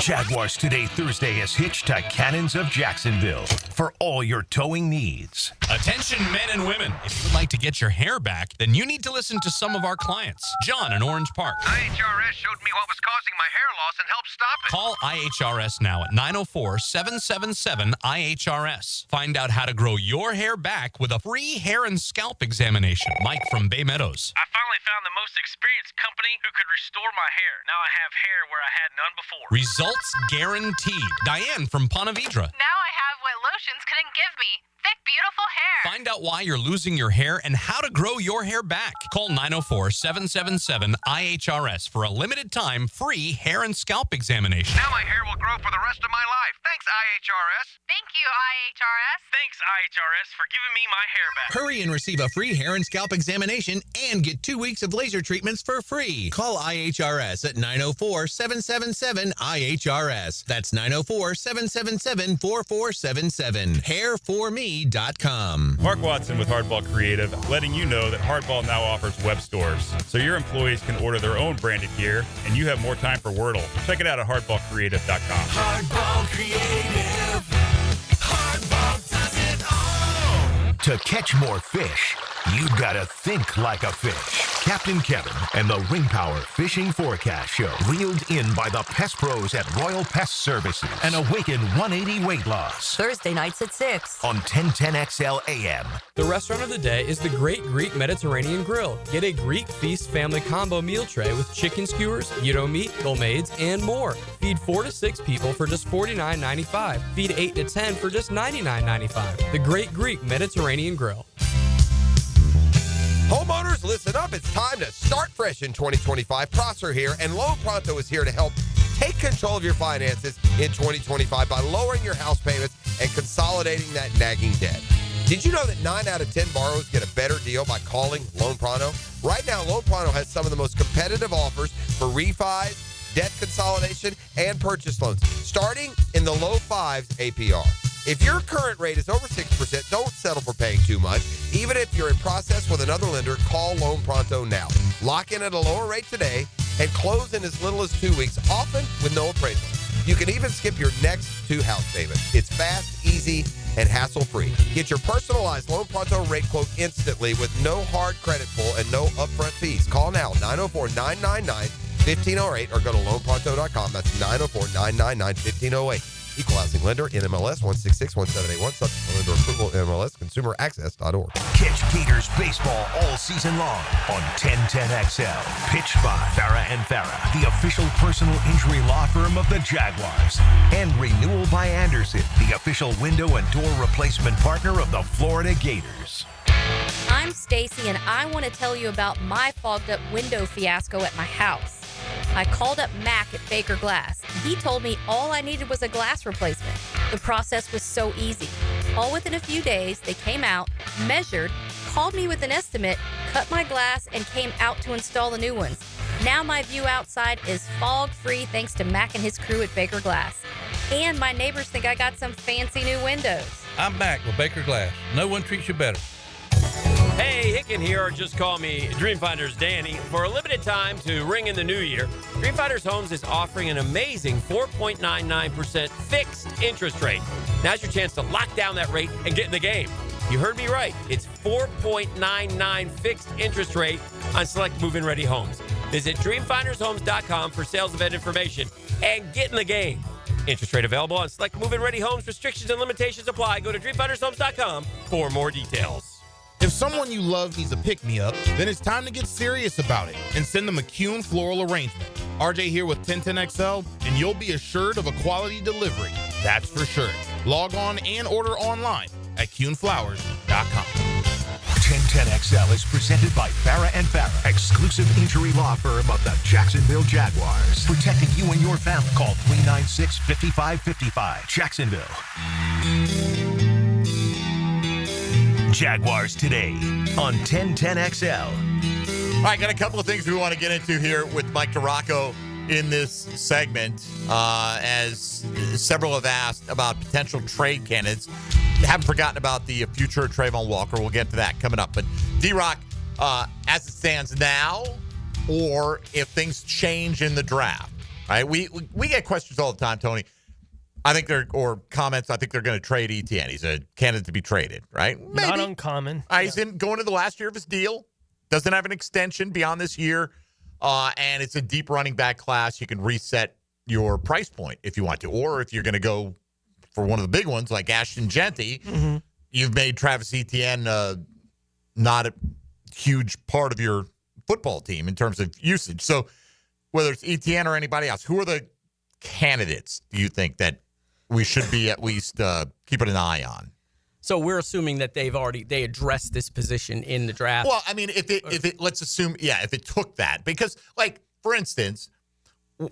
Jaguars Today Thursday is hitched to Cannons of Jacksonville for all your towing needs. Attention men and women. If you would like to get your hair back, then you need to listen to some of our clients. John in Orange Park. IHRS showed me what was causing my hair loss and helped stop it. Call IHRS now at 904-777-IHRS. Find out how to grow your hair back with a free hair and scalp examination. Mike from Bay Meadows. I finally found the most experienced company who could restore my hair. Now I have hair where I had none before. Results guaranteed. Diane from Ponte Vedra. Now I have what lotions couldn't give me. Thick, beautiful hair. Find out why you're losing your hair and how to grow your hair back. Call 904-777-IHRS for a limited time free hair and scalp examination. Now my hair will grow for the rest of my life. Thanks, IHRS. Thank you, IHRS. Thanks, IHRS, for giving me my hair back. Hurry and receive a free hair and scalp examination and get 2 weeks of laser treatments for free. Call IHRS at 904-777-IHRS. That's 904-777-4477. HairForMe.com. Mark Watson with Hardball Creative, letting you know that Hardball now offers web stores, so your employees can order their own branded gear, and you have more time for Wordle. Check it out at hardballcreative.com. Hardball Creative. Hardball does it all. To catch more fish, you gotta think like a fish. Captain Kevin and the Ring Power Fishing Forecast Show, reeled in by the Pest Pros at Royal Pest Services, and Awaken 180 Weight Loss. Thursday nights at 6 on 1010XL AM. The restaurant of the day is the Great Greek Mediterranean Grill. Get a Greek Feast family combo meal tray with chicken skewers, gyro meat, gulmades, and more. Feed 4 to 6 people for just $49.95. Feed 8 to 10 for just $99.95. The Great Greek Mediterranean Grill. Homeowners, listen up. It's time to start fresh in 2025. Prosser here, and Loan Pronto is here to help take control of your finances in 2025 by lowering your house payments and consolidating that nagging debt. Did you know that 9 out of 10 borrowers get a better deal by calling Loan Pronto? Right now, Loan Pronto has some of the most competitive offers for refis, debt consolidation, and purchase loans, starting in the low 5s APR. If your current rate is over 6%, don't settle for paying too much. Even if you're in process with another lender, call Loan Pronto now. Lock in at a lower rate today and close in as little as 2 weeks, often with no appraisal. You can even skip your next 2 house payments. It's fast, easy, and hassle-free. Get your personalized Loan Pronto rate quote instantly with no hard credit pull and no upfront fees. Call now, 904-999-1508, or go to loanpronto.com. That's 904-999-1508. Equal housing lender, NMLS 1661781, subject to lender approval, NMLS consumeraccess.org. Catch Gators baseball all season long on 1010XL. Pitched by Farah and Farah, the official personal injury law firm of the Jaguars. And Renewal by Anderson, the official window and door replacement partner of the Florida Gators. I'm Stacy, and I want to tell you about my fogged up window fiasco at my house. I called up Mac at Baker Glass. He told me all I needed was a glass replacement. The process was so easy. All within a few days, they came out, measured, called me with an estimate, cut my glass, and came out to install the new ones. Now my view outside is fog-free thanks to Mac and his crew at Baker Glass. And my neighbors think I got some fancy new windows. I'm Mac with Baker Glass. No one treats you better. Hey, Hicken here, or just call me Dreamfinders Danny. For a limited time to ring in the new year, Dreamfinders Homes is offering an amazing 4.99% fixed interest rate. Now's your chance to lock down that rate and get in the game. You heard me right. It's 4.99 fixed interest rate on select move-in ready homes. Visit dreamfindershomes.com for sales event information and get in the game. Interest rate available on select move-in ready homes. Restrictions and limitations apply. Go to dreamfindershomes.com for more details. If someone you love needs a pick-me-up, then it's time to get serious about it and send them a Kuhn floral arrangement. RJ here with 1010XL, and you'll be assured of a quality delivery. That's for sure. Log on and order online at kuhnflowers.com. 1010XL is presented by Farah and Farah, exclusive injury law firm of the Jacksonville Jaguars. Protecting you and your family. Call 396-5555. Jacksonville. Jaguars Today on 1010XL. All right, got a couple of things we want to get into here with Mike DiRocco in this segment. As several have asked about potential trade candidates. Haven't forgotten about the future of Trayvon Walker. We'll get to that coming up. But D-Rock, as it stands now, or if things change in the draft, right? We get questions all the time, Tony. I think comments. I think they're going to trade ETN. He's a candidate to be traded, right? Maybe. Not uncommon. He's going to the last year of his deal. Doesn't have an extension beyond this year. And it's a deep running back class. You can reset your price point if you want to. Or if you're going to go for one of the big ones like Ashton Genty, you've made Travis Etienne not a huge part of your football team in terms of usage. So whether it's Etienne or anybody else, who are the candidates do you think that we should be at least keeping an eye on? So we're assuming that they addressed this position in the draft. Well, I mean, let's assume, if it took that, because like for instance,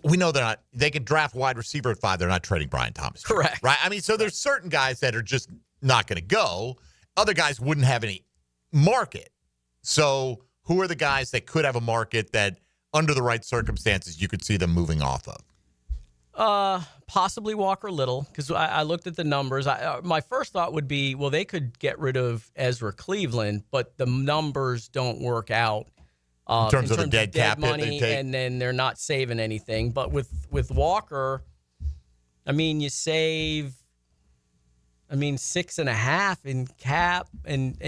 we know they can draft wide receiver at 5. They're not trading Brian Thomas. Correct. Right. I mean, so there's certain guys that are just not going to go. Other guys wouldn't have any market. So who are the guys that could have a market that under the right circumstances you could see them moving off of? Possibly Walker Little, because I looked at the numbers. My first thought would be, well, they could get rid of Ezra Cleveland, but the numbers don't work out in terms of the dead cap money, and then they're not saving anything. But with Walker, I mean, you save, 6.5 in cap, and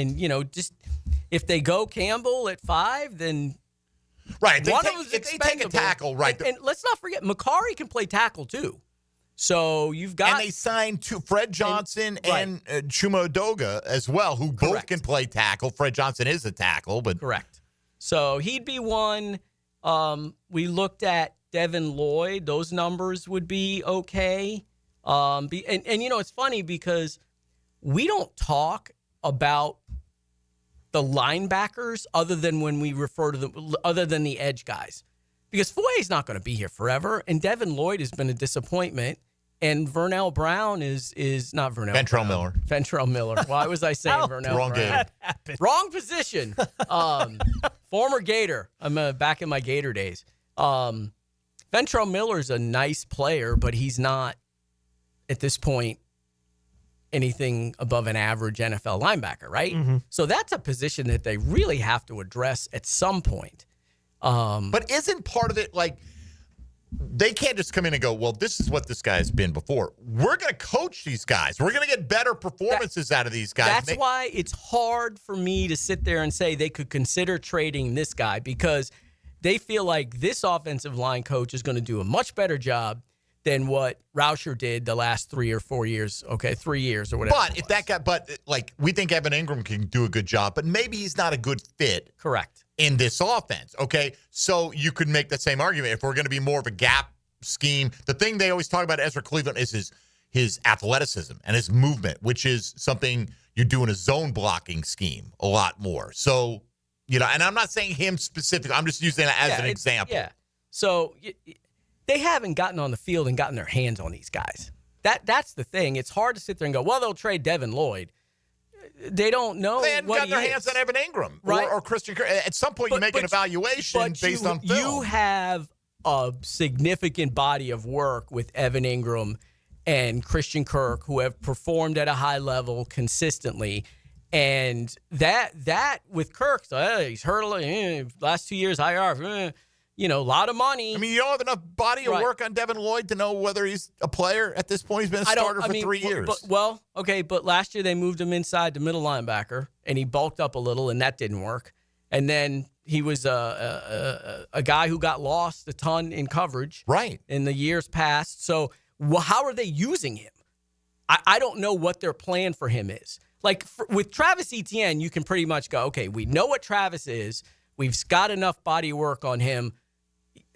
just if they go Campbell at 5, then. Right, they take a tackle, right? And let's not forget, Makari can play tackle too. So you've got, and they signed Fred Johnson and Chuma Odoga as well, who both can play tackle. Fred Johnson is a tackle, but correct. So he'd be one. We looked at Devin Lloyd; those numbers would be okay. And it's funny because we don't talk about the linebackers other than when we refer to them, other than the edge guys, because Foye's not going to be here forever, and Devin Lloyd has been a disappointment, and Vernell Brown is not Vernell. Ventrell Miller. Ventrell Miller. Why was I saying Vernell Wrong Brown? game. Wrong position. Former Gator. I'm back in my Gator days. Ventrell Miller's a nice player, but he's not at this point anything above an average NFL linebacker, right? So that's a position that they really have to address at some point. But isn't part of it like they can't just come in and go, well, this is what this guy's been before. We're going to coach these guys. We're going to get better performances out of these guys. That's why it's hard for me to sit there and say they could consider trading this guy, because they feel like this offensive line coach is going to do a much better job than what Rauscher did the last 3 or 4 years. Okay, 3 years or whatever. But if that guy, we think Evan Ingram can do a good job, but maybe he's not a good fit. Correct. In this offense, okay? So you could make that same argument. If we're going to be more of a gap scheme, the thing they always talk about Ezra Cleveland is his athleticism and his movement, which is something you do in a zone blocking scheme a lot more. So, and I'm not saying him specifically. I'm just using that as an example. Yeah. So they haven't gotten on the field and gotten their hands on these guys. That's the thing. It's hard to sit there and go, well, they'll trade Devin Lloyd. They don't know. They hadn't got their hands on Evan Ingram, right? Or Christian Kirk. At some point, you make an evaluation based on film. You have a significant body of work with Evan Ingram and Christian Kirk, who have performed at a high level consistently. And that with Kirk, he's hurdling last 2 years IR. A lot of money. I mean, you don't have enough body of work on Devin Lloyd to know whether he's a player at this point. He's been a starter for 3 years. But last year they moved him inside the middle linebacker, and he bulked up a little, and that didn't work. And then he was a guy who got lost a ton in coverage in the years past. So how are they using him? I don't know what their plan for him is. Like with Travis Etienne, you can pretty much go, okay, we know what Travis is. We've got enough body work on him.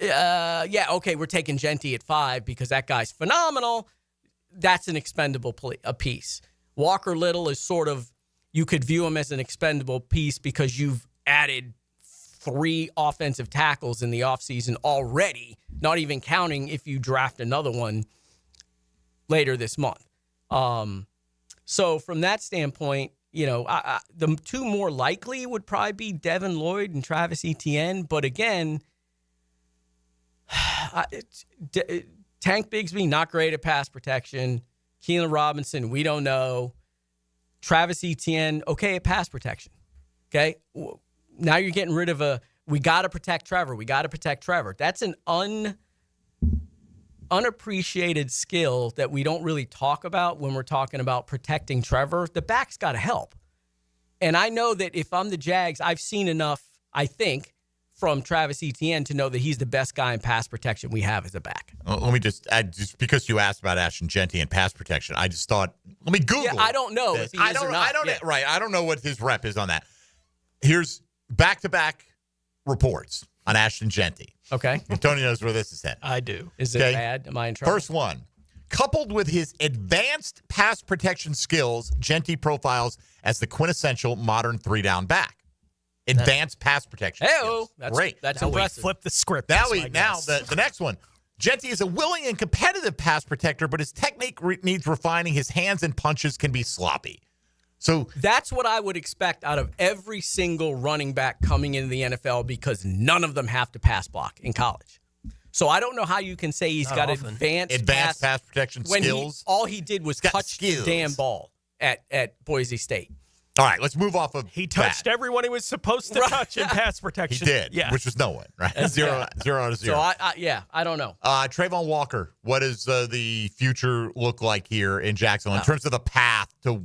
We're taking Genty at 5 because that guy's phenomenal. That's an expendable piece. Walker Little is sort of, you could view him as an expendable piece because you've added 3 offensive tackles in the offseason already, not even counting if you draft another one later this month. So from that standpoint, the 2 more likely would probably be Devin Lloyd and Travis Etienne. But again, Tank Bigsby, not great at pass protection. Keelan Robinson, we don't know. Travis Etienne, okay at pass protection. Okay? Now you're getting rid of we got to protect Trevor. That's an unappreciated skill that we don't really talk about when we're talking about protecting Trevor. The back's got to help. And I know that if I'm the Jags, I've seen enough, I think, from Travis Etienne to know that he's the best guy in pass protection we have as a back. Let me just add, just because you asked about Ashton Genty and pass protection, I just thought, let me Google. Yeah, I don't know if he is or not. I don't know what his rep is on that. Here's back-to-back reports on Ashton Genty. Okay. Tony knows where this is headed. I do. Is it bad? Am I in trouble? First one. Coupled with his advanced pass protection skills, Genty profiles as the quintessential modern 3-down back. Advanced pass protection skills. That's great. That's now impressive. Flip the script. The next one. Genty is a willing and competitive pass protector, but his technique needs refining. His hands and punches can be sloppy. So that's what I would expect out of every single running back coming into the NFL, because none of them have to pass block in college. So I don't know how you can say he's got advanced pass protection skills. All he did was touch the damn ball at Boise State. All right, let's move off of He touched everyone he was supposed to touch in pass protection. He did, which was no one, right? 0 out of 0. So, I don't know. Trayvon Walker, what does the future look like here in Jacksonville in terms of the path to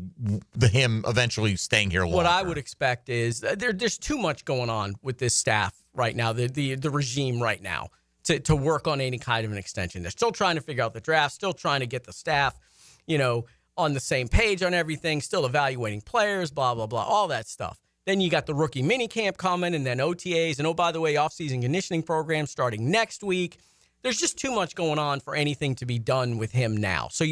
him eventually staying here longer? What I would expect is there's too much going on with this staff right now, the regime right now, to work on any kind of an extension. They're still trying to figure out the draft, still trying to get the staff, on the same page on everything, still evaluating players, blah, blah, blah, all that stuff. Then you got the rookie minicamp coming, and then OTAs, and oh, by the way, off-season conditioning program starting next week. There's just too much going on for anything to be done with him now. So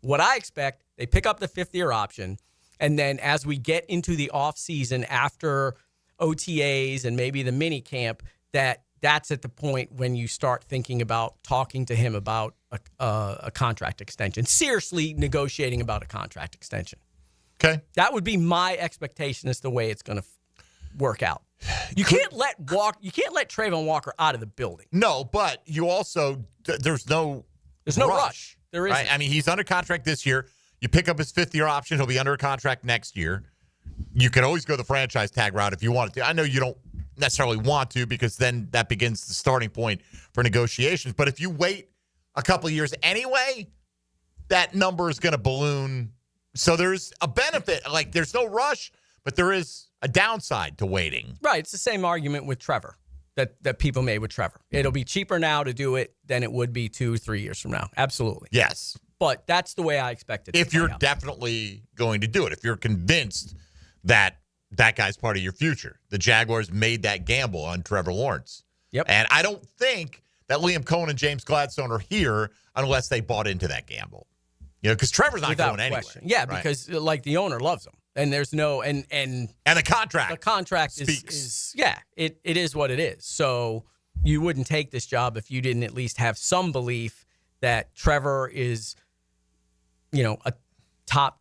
what I expect, they pick up the 5th-year option, and then as we get into the off-season after OTAs and maybe the minicamp, that's at the point when you start thinking about talking to him about a contract extension, seriously negotiating about a contract extension. Okay. That would be my expectation as the way it's going to work out. You can't let Trayvon Walker out of the building. No, but you also, there's no rush. There isn't. Right? I mean, he's under contract this year. You pick up his 5th-year option. He'll be under contract next year. You can always go the franchise tag route if you wanted to. I know you don't necessarily want to, because then that begins the starting point for negotiations. But if you wait a couple of years anyway, that number is going to balloon. So there's a benefit. Like, there's no rush, but there is a downside to waiting. Right. It's the same argument with Trevor that people made with Trevor. It'll be cheaper now to do it than it would be 2 or 3 years from now. Absolutely. Yes. But that's the way I expect it to If you're out. definitely going to do it, if you're convinced that that guy's part of your future. The Jaguars made that gamble on Trevor Lawrence. Yep. And I don't think that Liam Cohen and James Gladstone are here unless they bought into that gamble. You know, because Trevor's not Without going question. anywhere. Yeah, right? because like the owner loves him. And there's no and the contract. The contract is it is what it is. So you wouldn't take this job if you didn't at least have some belief that Trevor is,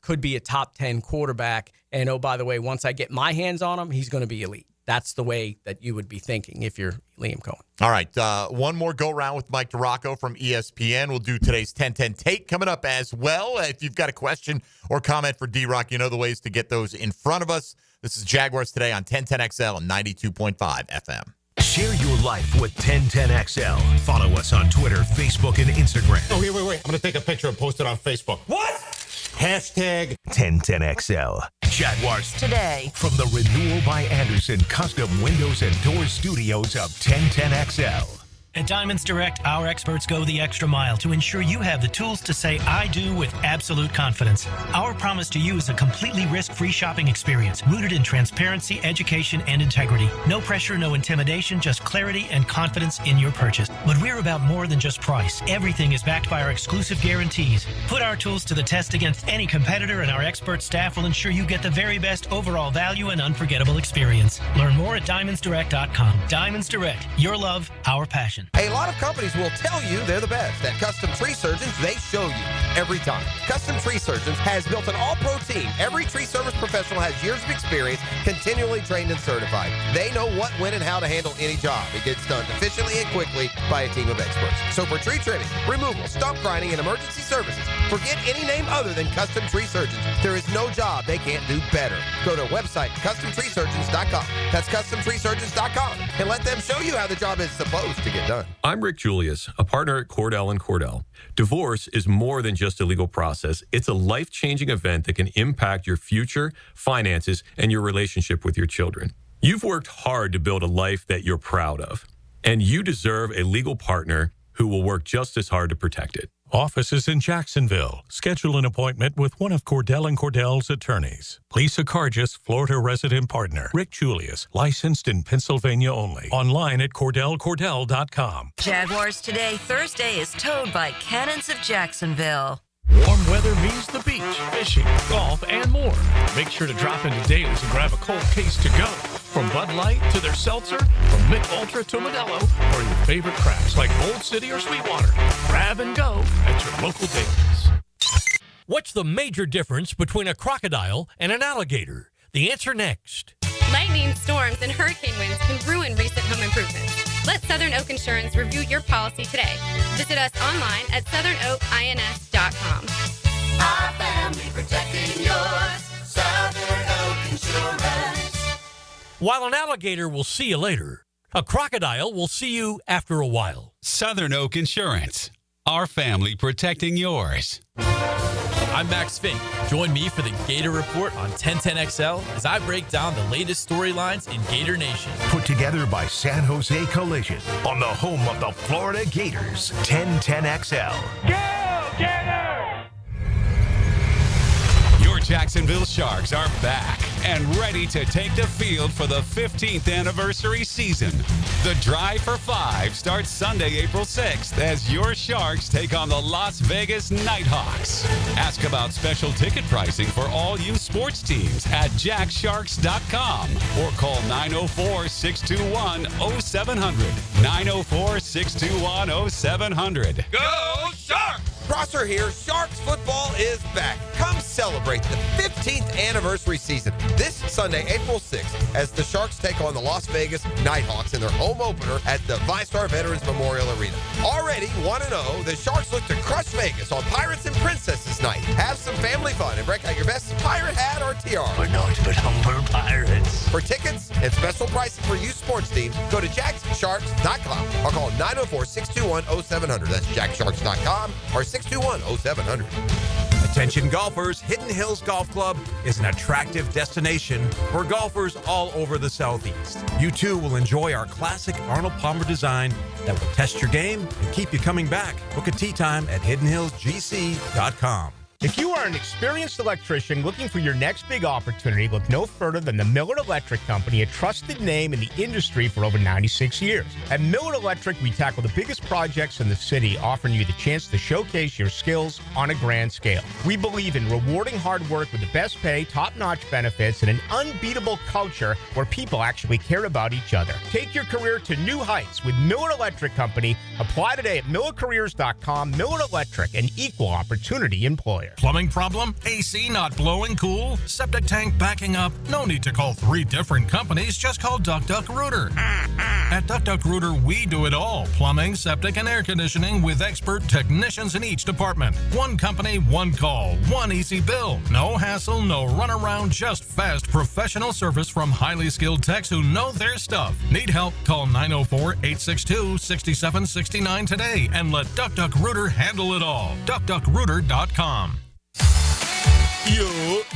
could be a top 10 quarterback. And oh, by the way, once I get my hands on him, he's going to be elite. That's the way that you would be thinking if you're Liam Cohen. All right. One more go-round with Mike DiRocco from ESPN. We'll do today's 10-10 take coming up as well. If you've got a question or comment for D-Rock, you know the ways to get those in front of us. This is Jaguars Today on 1010XL and 92.5 FM. Share your life with 1010XL. Follow us on Twitter, Facebook, and Instagram. Oh, wait. I'm going to take a picture and post it on Facebook. What? Hashtag 1010XL. Jaguars Today. From the Renewal by Anderson Custom Windows and Doors Studios of 1010XL. At Diamonds Direct, our experts go the extra mile to ensure you have the tools to say I do with absolute confidence. Our promise to you is a completely risk-free shopping experience rooted in transparency, education, and integrity. No pressure, no intimidation, just clarity and confidence in your purchase. But we're about more than just price. Everything is backed by our exclusive guarantees. Put our tools to the test against any competitor, and our expert staff will ensure you get the very best overall value and unforgettable experience. Learn more at diamondsdirect.com. Diamonds Direct, your love, our passion. A lot of companies will tell you they're the best. At Custom Tree Surgeons, they show you every time. Custom Tree Surgeons has built an all-pro team. Every tree service professional has years of experience, continually trained and certified. They know what, when, and how to handle any job. It gets done efficiently and quickly by a team of experts. So for tree trimming, removal, stump grinding, and emergency services, forget any name other than Custom Tree Surgeons. There is no job they can't do better. Go to website CustomTreeSurgeons.com. That's CustomTreeSurgeons.com, and let them show you how the job is supposed to get done. I'm Rick Julius, a partner at Cordell & Cordell. Divorce is more than just a legal process. It's a life-changing event that can impact your future, finances, and your relationship with your children. You've worked hard to build a life that you're proud of, and you deserve a legal partner who will work just as hard to protect it. Offices in Jacksonville. Schedule an appointment with one of Cordell & Cordell's attorneys. Lisa Cargis, Florida resident partner. Rick Julius, licensed in Pennsylvania only. Online at CordellCordell.com. Jaguars Today Thursday is towed by Cannons of Jacksonville. Warm weather means the beach, fishing, golf, and more. Make sure to drop into Daly's and grab a cold case to go. From Bud Light to their seltzer, from Mick Ultra to Modelo, or your favorite crafts like Old City or Sweetwater. Grab and go at your local Daly's. What's the major difference between a crocodile and an alligator? The answer next. Lightning, storms, and hurricane winds can ruin recent home improvements. Let Southern Oak Insurance review your policy today. Visit us online at southernoakins.com. Our family protecting yours. Southern Oak Insurance. While an alligator will see you later, a crocodile will see you after a while. Southern Oak Insurance. Our family protecting yours. I'm Max Fink. Join me for the Gator Report on 1010XL as I break down the latest storylines in Gator Nation. Put together by San Jose Collision on the home of the Florida Gators, 1010XL. Go, Gators! Your Jacksonville Sharks are back and ready to take the field for the 15th anniversary season. The Drive for Five starts Sunday, April 6th as your Sharks take on the Las Vegas Nighthawks. Ask about special ticket pricing for all you sports teams at jacksharks.com or call 904-621-0700. 904-621-0700. Go Sharks! Prosser here. Sharks football is back. Come celebrate the 15th anniversary season this Sunday, April 6th, as the Sharks take on the Las Vegas Nighthawks in their home opener at the VyStar Veterans Memorial Arena. Already 1-0, the Sharks look to crush Vegas on Pirates and Princesses Night. Have some family fun and break out your best pirate hat or tiara. We're naught but humble pirates. For tickets and special pricing for youth sports teams, go to jacksharks.com or call 904-621-0700. That's jacksharks.com or 621-0700. Attention golfers, Hidden Hills Golf Club is an attractive destination for golfers all over the Southeast. You too will enjoy our classic Arnold Palmer design that will test your game and keep you coming back. Book a tee time at hiddenhillsgc.com. If you are an experienced electrician looking for your next big opportunity, look no further than the Miller Electric Company, a trusted name in the industry for over 96 years. At Miller Electric, we tackle the biggest projects in the city, offering you the chance to showcase your skills on a grand scale. We believe in rewarding hard work with the best pay, top-notch benefits, and an unbeatable culture where people actually care about each other. Take your career to new heights with Miller Electric Company. Apply today at millercareers.com. Miller Electric, an equal opportunity employer. Plumbing problem? AC not blowing cool? Septic tank backing up? No need to call 3 different companies. Just call Duck Duck Rooter. At Duck Duck Rooter, we do it all. Plumbing, septic, and air conditioning with expert technicians in each department. One company, one call, one easy bill. No hassle, no runaround, just fast professional service from highly skilled techs who know their stuff. Need help? Call 904-862-6769 today and let Duck Duck Rooter handle it all. DuckDuckRooter.com. Yo,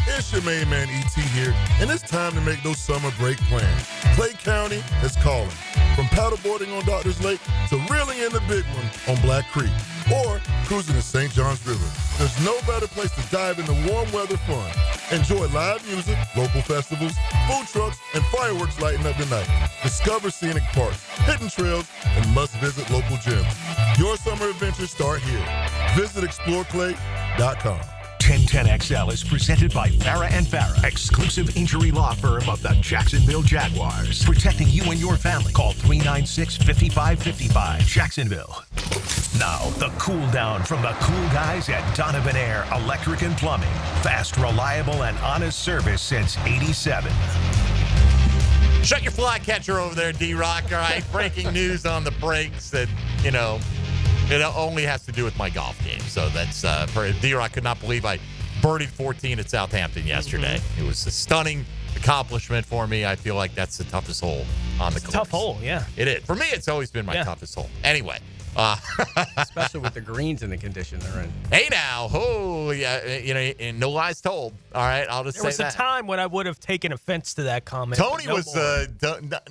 it's your main man E.T. here, and it's time to make those summer break plans. Clay County is calling. From paddleboarding on Doctor's Lake to reeling in the big one on Black Creek or cruising the St. Johns River. There's no better place to dive into warm weather fun. Enjoy live music, local festivals, food trucks, and fireworks lighting up the night. Discover scenic parks, hidden trails, and must-visit local gyms. Your summer adventures start here. Visit exploreclay.com. 1010XL is presented by Farah & Farah, exclusive injury law firm of the Jacksonville Jaguars. Protecting you and your family. Call 396-5555, Jacksonville. Now, the cool down from the cool guys at Donovan Air Electric and Plumbing. Fast, reliable, and honest service since '87. Shut your flycatcher over there, D-Rock. All right, breaking news on the breaks that, it only has to do with my golf game. So that's, D-Rock could not believe I birdied 14 at Southampton yesterday. It was a stunning accomplishment for me. I feel like that's the toughest hole on the course. Tough hole, yeah. It is. For me, it's always been my toughest hole. Anyway. Especially with the greens and the condition they're in. Hey now, and no lies told. All right, I'll just say that. There was a time when I would have taken offense to that comment. Tony was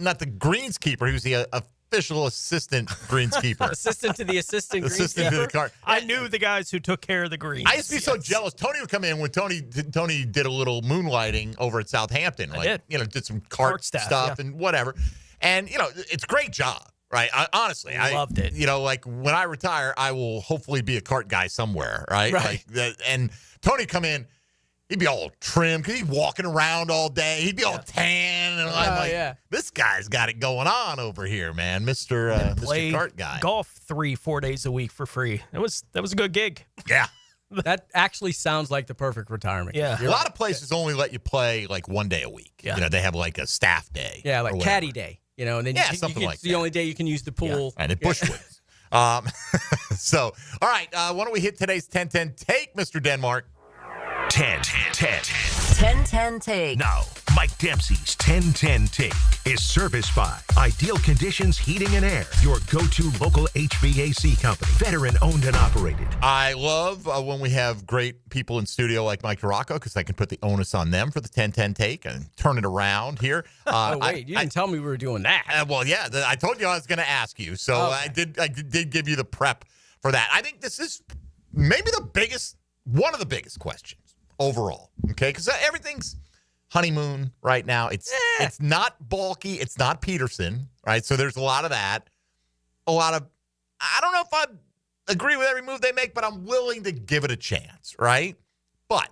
not the greenskeeper. He was the official assistant greenskeeper. Assistant to the assistant Assistant to the cart. I knew the guys who took care of the greens. I used to be so jealous. Tony would come in when Tony did a little moonlighting over at Southampton. Did some cart stuff and whatever. And, it's a great job. Right. I loved it. When I retire, I will hopefully be a cart guy somewhere. Right. And Tony come in, he'd be all trim because he's walking around all day. He'd be all tan. And I'm like, this guy's got it going on over here, man. Mr. Cart guy. Golf 3-4 days a week for free. That was a good gig. Yeah. That actually sounds like the perfect retirement. Yeah. A lot of places only let you play like one day a week. Yeah. They have like a staff day. Yeah, like caddy day. And then it's the only day you can use the pool. Yeah. And at Bushwoods. So, all right. Why don't we hit today's 10-10 take, Mr. Denmark? 10-10 take. Now, Mike Dempsey's 10-10 take is serviced by Ideal Conditions Heating and Air, your go-to local HVAC company, veteran owned and operated. I love when we have great people in studio like Mike DiRocco because I can put the onus on them for the 10-10 take and turn it around here. You didn't tell me we were doing that. I told you I was going to ask you, so okay. I did give you the prep for that. I think this is maybe one of the biggest questions overall, okay? Because everything's honeymoon right now. It's not bulky. It's not Peterson, right? So there's a lot of that. I don't know if I agree with every move they make, but I'm willing to give it a chance, right? But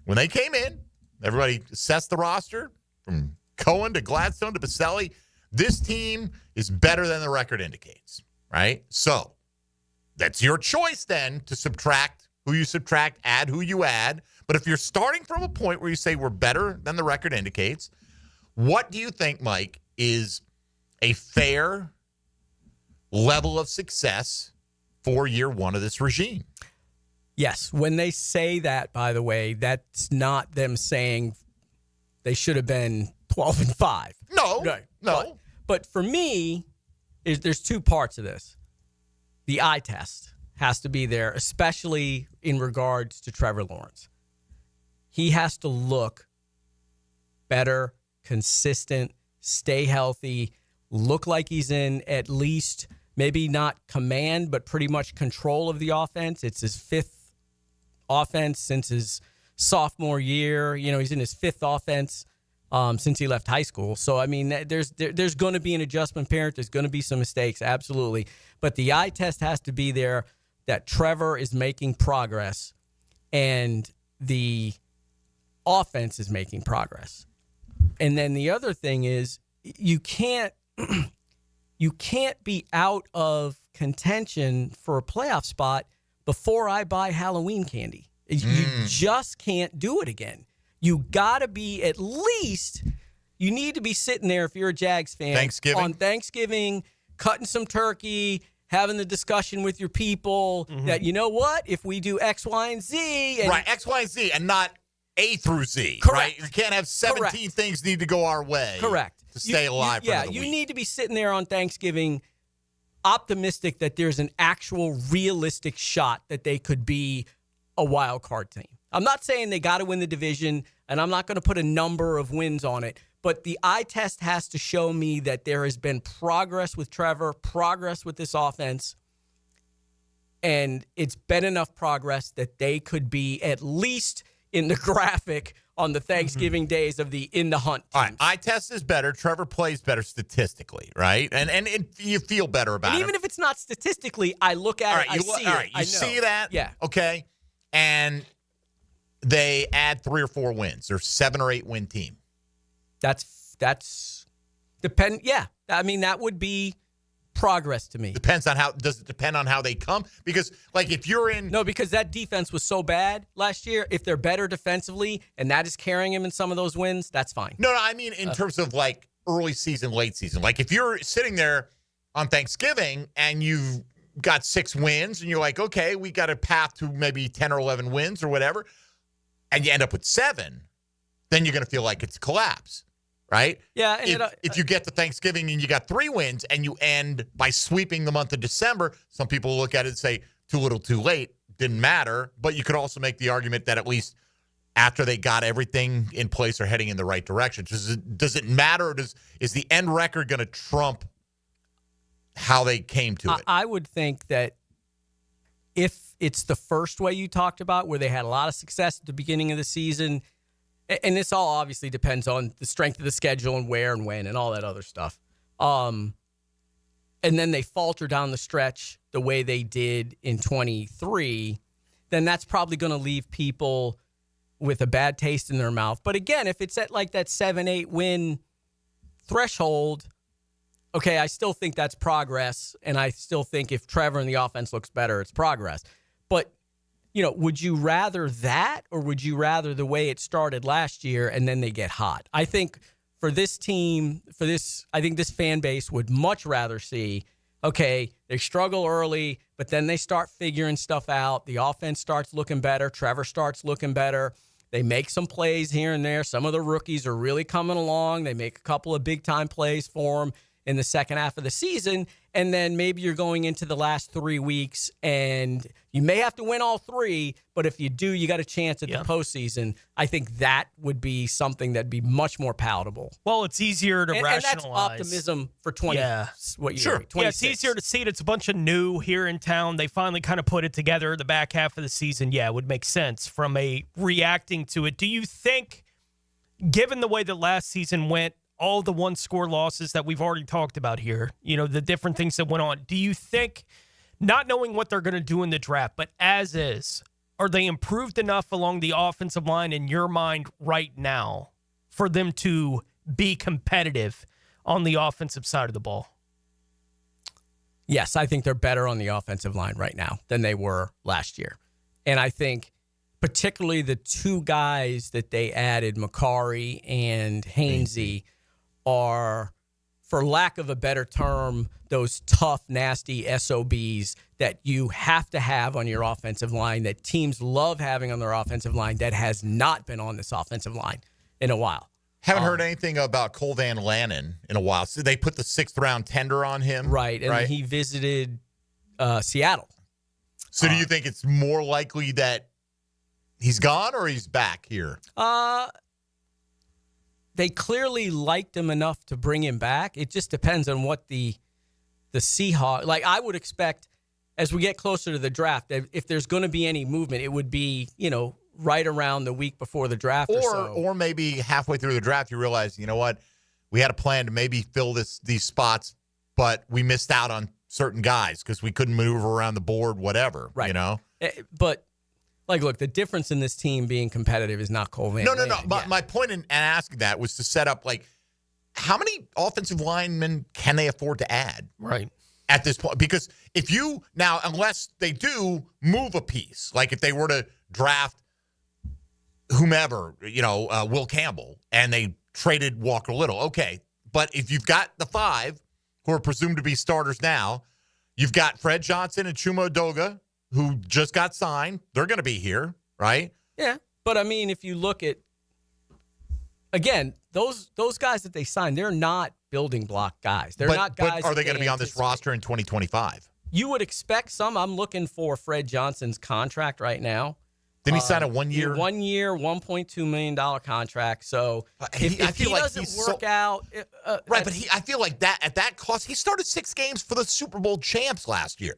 when they came in, everybody assessed the roster from Cohen to Gladstone to Baselli. This team is better than the record indicates, right? So that's your choice then to subtract who you subtract, add who you add. But if you're starting from a point where you say we're better than the record indicates, what do you think, Mike, is a fair level of success for year one of this regime? Yes. When they say that, by the way, that's not them saying they should have been 12-5. No. Right. No. But for me, there's two parts of this. The eye test has to be there, especially in regards to Trevor Lawrence. He has to look better, consistent, stay healthy, look like he's in at least maybe not command, but pretty much control of the offense. It's his fifth offense since his sophomore year. You know, he's in his fifth offense since he left high school. So, I mean, there's going to be an adjustment period. There's going to be some mistakes, absolutely. But the eye test has to be there that Trevor is making progress and the offense is making progress. And then the other thing is you can't be out of contention for a playoff spot before I buy Halloween candy. You just can't do it again. You got to be at least, you need to be sitting there if you're a Jags fan. On Thanksgiving, cutting some turkey, having the discussion with your people that, you know what, if we do X, Y, and Z. And right, X, Y, and Z, and not A through Z. Correct. Right? You can't have 17 things need to go our way. Correct. To stay alive for another you week. need to be sitting there on Thanksgiving optimistic that there's an actual realistic shot that they could be a wild card team. I'm not saying they got to win the division, and I'm not going to put a number of wins on it, but the eye test has to show me that there has been progress with Trevor, progress with this offense, and it's been enough progress that they could be at least in the graphic on the Thanksgiving days of the in the hunt teams. All right, eye test is better. Trevor plays better statistically, right? And you feel better about it. Even if it's not statistically, I look at it, I see it. All right, you see that? Yeah. Okay. And they add 3 or 4 wins. They're 7 or 8 win team. That's depend. Yeah. I mean, that would be progress to me. Does it depend on how they come? Because, like, if you're in... No, because that defense was so bad last year. If they're better defensively and that is carrying him in some of those wins, that's fine. No, I mean in terms of, like, early season, late season. Like, if you're sitting there on Thanksgiving and you've got 6 wins and you're like, okay, we got a path to maybe 10 or 11 wins or whatever, and you end up with 7, then you're going to feel like it's a collapse. Right? Yeah. If you get to Thanksgiving and you got 3 wins and you end by sweeping the month of December, some people look at it and say, too little, too late, didn't matter. But you could also make the argument that at least after they got everything in place, are heading in the right direction. Does it matter? Or is the end record going to trump how they came to it? I would think that if it's the first way you talked about, where they had a lot of success at the beginning of the season, and this all obviously depends on the strength of the schedule and where and when and all that other stuff. And then they falter down the stretch the way they did in 23, then that's probably going to leave people with a bad taste in their mouth. But again, if it's at like that 7-8 win threshold, okay, I still think that's progress. And I still think if Trevor and the offense looks better, it's progress. But would you rather that, or would you rather the way it started last year and then they get hot? I think for this team, I think this fan base would much rather see, okay, they struggle early, but then they start figuring stuff out. The offense starts looking better. Trevor starts looking better. They make some plays here and there. Some of the rookies are really coming along. They make a couple of big-time plays for them in the second half of the season, and then maybe you're going into the last 3 weeks, and you may have to win all 3, but if you do, you got a chance at the postseason. I think that would be something that'd be much more palatable. Well, it's easier to rationalize. And that's optimism for 20. Yeah. What sure. year? 26. Yeah, it's easier to see it. It's a bunch of new here in town. They finally kind of put it together the back half of the season. Yeah, it would make sense from a reacting to it. Do you think, given the way the last season went, all the one-score losses that we've already talked about here, the different things that went on, do you think, not knowing what they're going to do in the draft, but as is, are they improved enough along the offensive line in your mind right now for them to be competitive on the offensive side of the ball? Yes, I think they're better on the offensive line right now than they were last year. And I think particularly the two guys that they added, Makari and Hainsey, are, for lack of a better term, those tough, nasty SOBs that you have to have on your offensive line, that teams love having on their offensive line, that has not been on this offensive line in a while. Haven't heard anything about Cole Van Lanen in a while. So they put the 6th-round tender on him. Right, and he visited Seattle. So do you think it's more likely that he's gone or he's back here? They clearly liked him enough to bring him back. It just depends on what the Seahawks, like I would expect as we get closer to the draft, if there's going to be any movement, it would be, right around the week before the draft or maybe halfway through the draft you realize, you know what, we had a plan to maybe fill these spots, but we missed out on certain guys because we couldn't maneuver around the board, whatever, right. But look, the difference in this team being competitive is not Cole Van Lanen. No. My point in asking that was to set up, how many offensive linemen can they afford to add? Right. At this point, because unless they do move a piece, like if they were to draft whomever, Will Campbell, and they traded Walker Little, okay. But if you've got the 5 who are presumed to be starters now, you've got Fred Johnson and Chuma Edoga, who just got signed. They're going to be here, right? Yeah, but if you look at, again, those guys that they signed, they're not building block guys. They're not guys. But are they going to be on this roster in 2025? You would expect some. I'm looking for Fred Johnson's contract right now. Didn't he sign a 1 year? 1 year, $1.2 million contract. So if he doesn't work out. Right, but I feel like that at that cost, he started 6 games for the Super Bowl champs last year.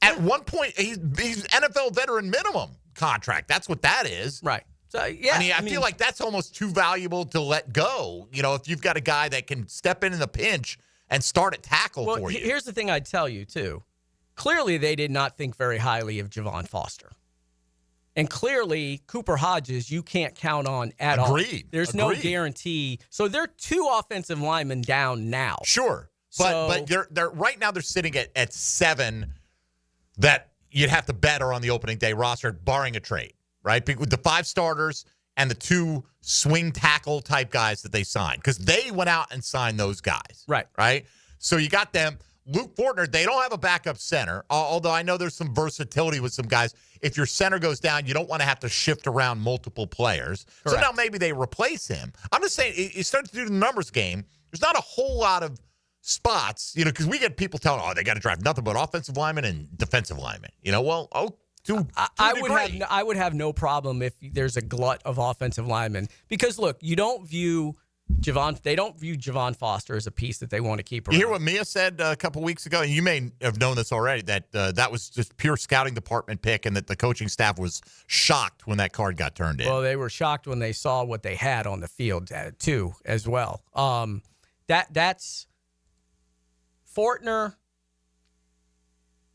At one point, he's NFL veteran minimum contract. That's what that is. Right. So, yeah. I feel like that's almost too valuable to let go. If you've got a guy that can step in the pinch and start at tackle for you. Here's the thing I'd tell you, too. Clearly, they did not think very highly of Javon Foster. And clearly, Cooper Hodges, you can't count on at all. There's no guarantee. So they're 2 offensive linemen down now. Sure. But they're right now they're sitting at 7 that you'd have to bet are on the opening day roster, barring a trade, right? With the 5 starters and the 2 swing tackle type guys that they signed, because they went out and signed those guys. Right? So you got them. Luke Fortner, they don't have a backup center, although I know there's some versatility with some guys. If your center goes down, you don't want to have to shift around multiple players. Correct. So now maybe they replace him. I'm just saying, you start to do the numbers game. There's not a whole lot of spots, because we get people telling, they got to draft nothing but offensive linemen and defensive linemen. I would have no problem if there's a glut of offensive linemen, because look, they don't view Javon Foster as a piece that they want to keep around. You hear what Mia said a couple weeks ago? And you may have known this already, that that was just pure scouting department pick, and that the coaching staff was shocked when that card got turned in. Well, they were shocked when they saw what they had on the field, too, as well. That's Fortner,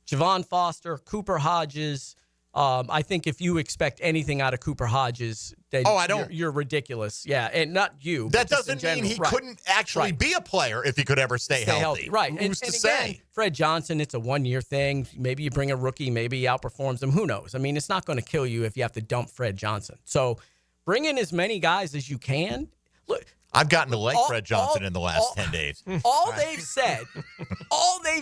Javon Foster, Cooper Hodges. I think if you expect anything out of Cooper Hodges, then you're ridiculous. Yeah, and not you. That doesn't mean he couldn't actually be a player if he could ever stay healthy. Right. Who's to say? Again, Fred Johnson, it's a 1 year thing. Maybe you bring a rookie, maybe he outperforms him. Who knows? It's not going to kill you if you have to dump Fred Johnson. So bring in as many guys as you can. Look, I've gotten to like Fred Johnson in the last 10 days. All they've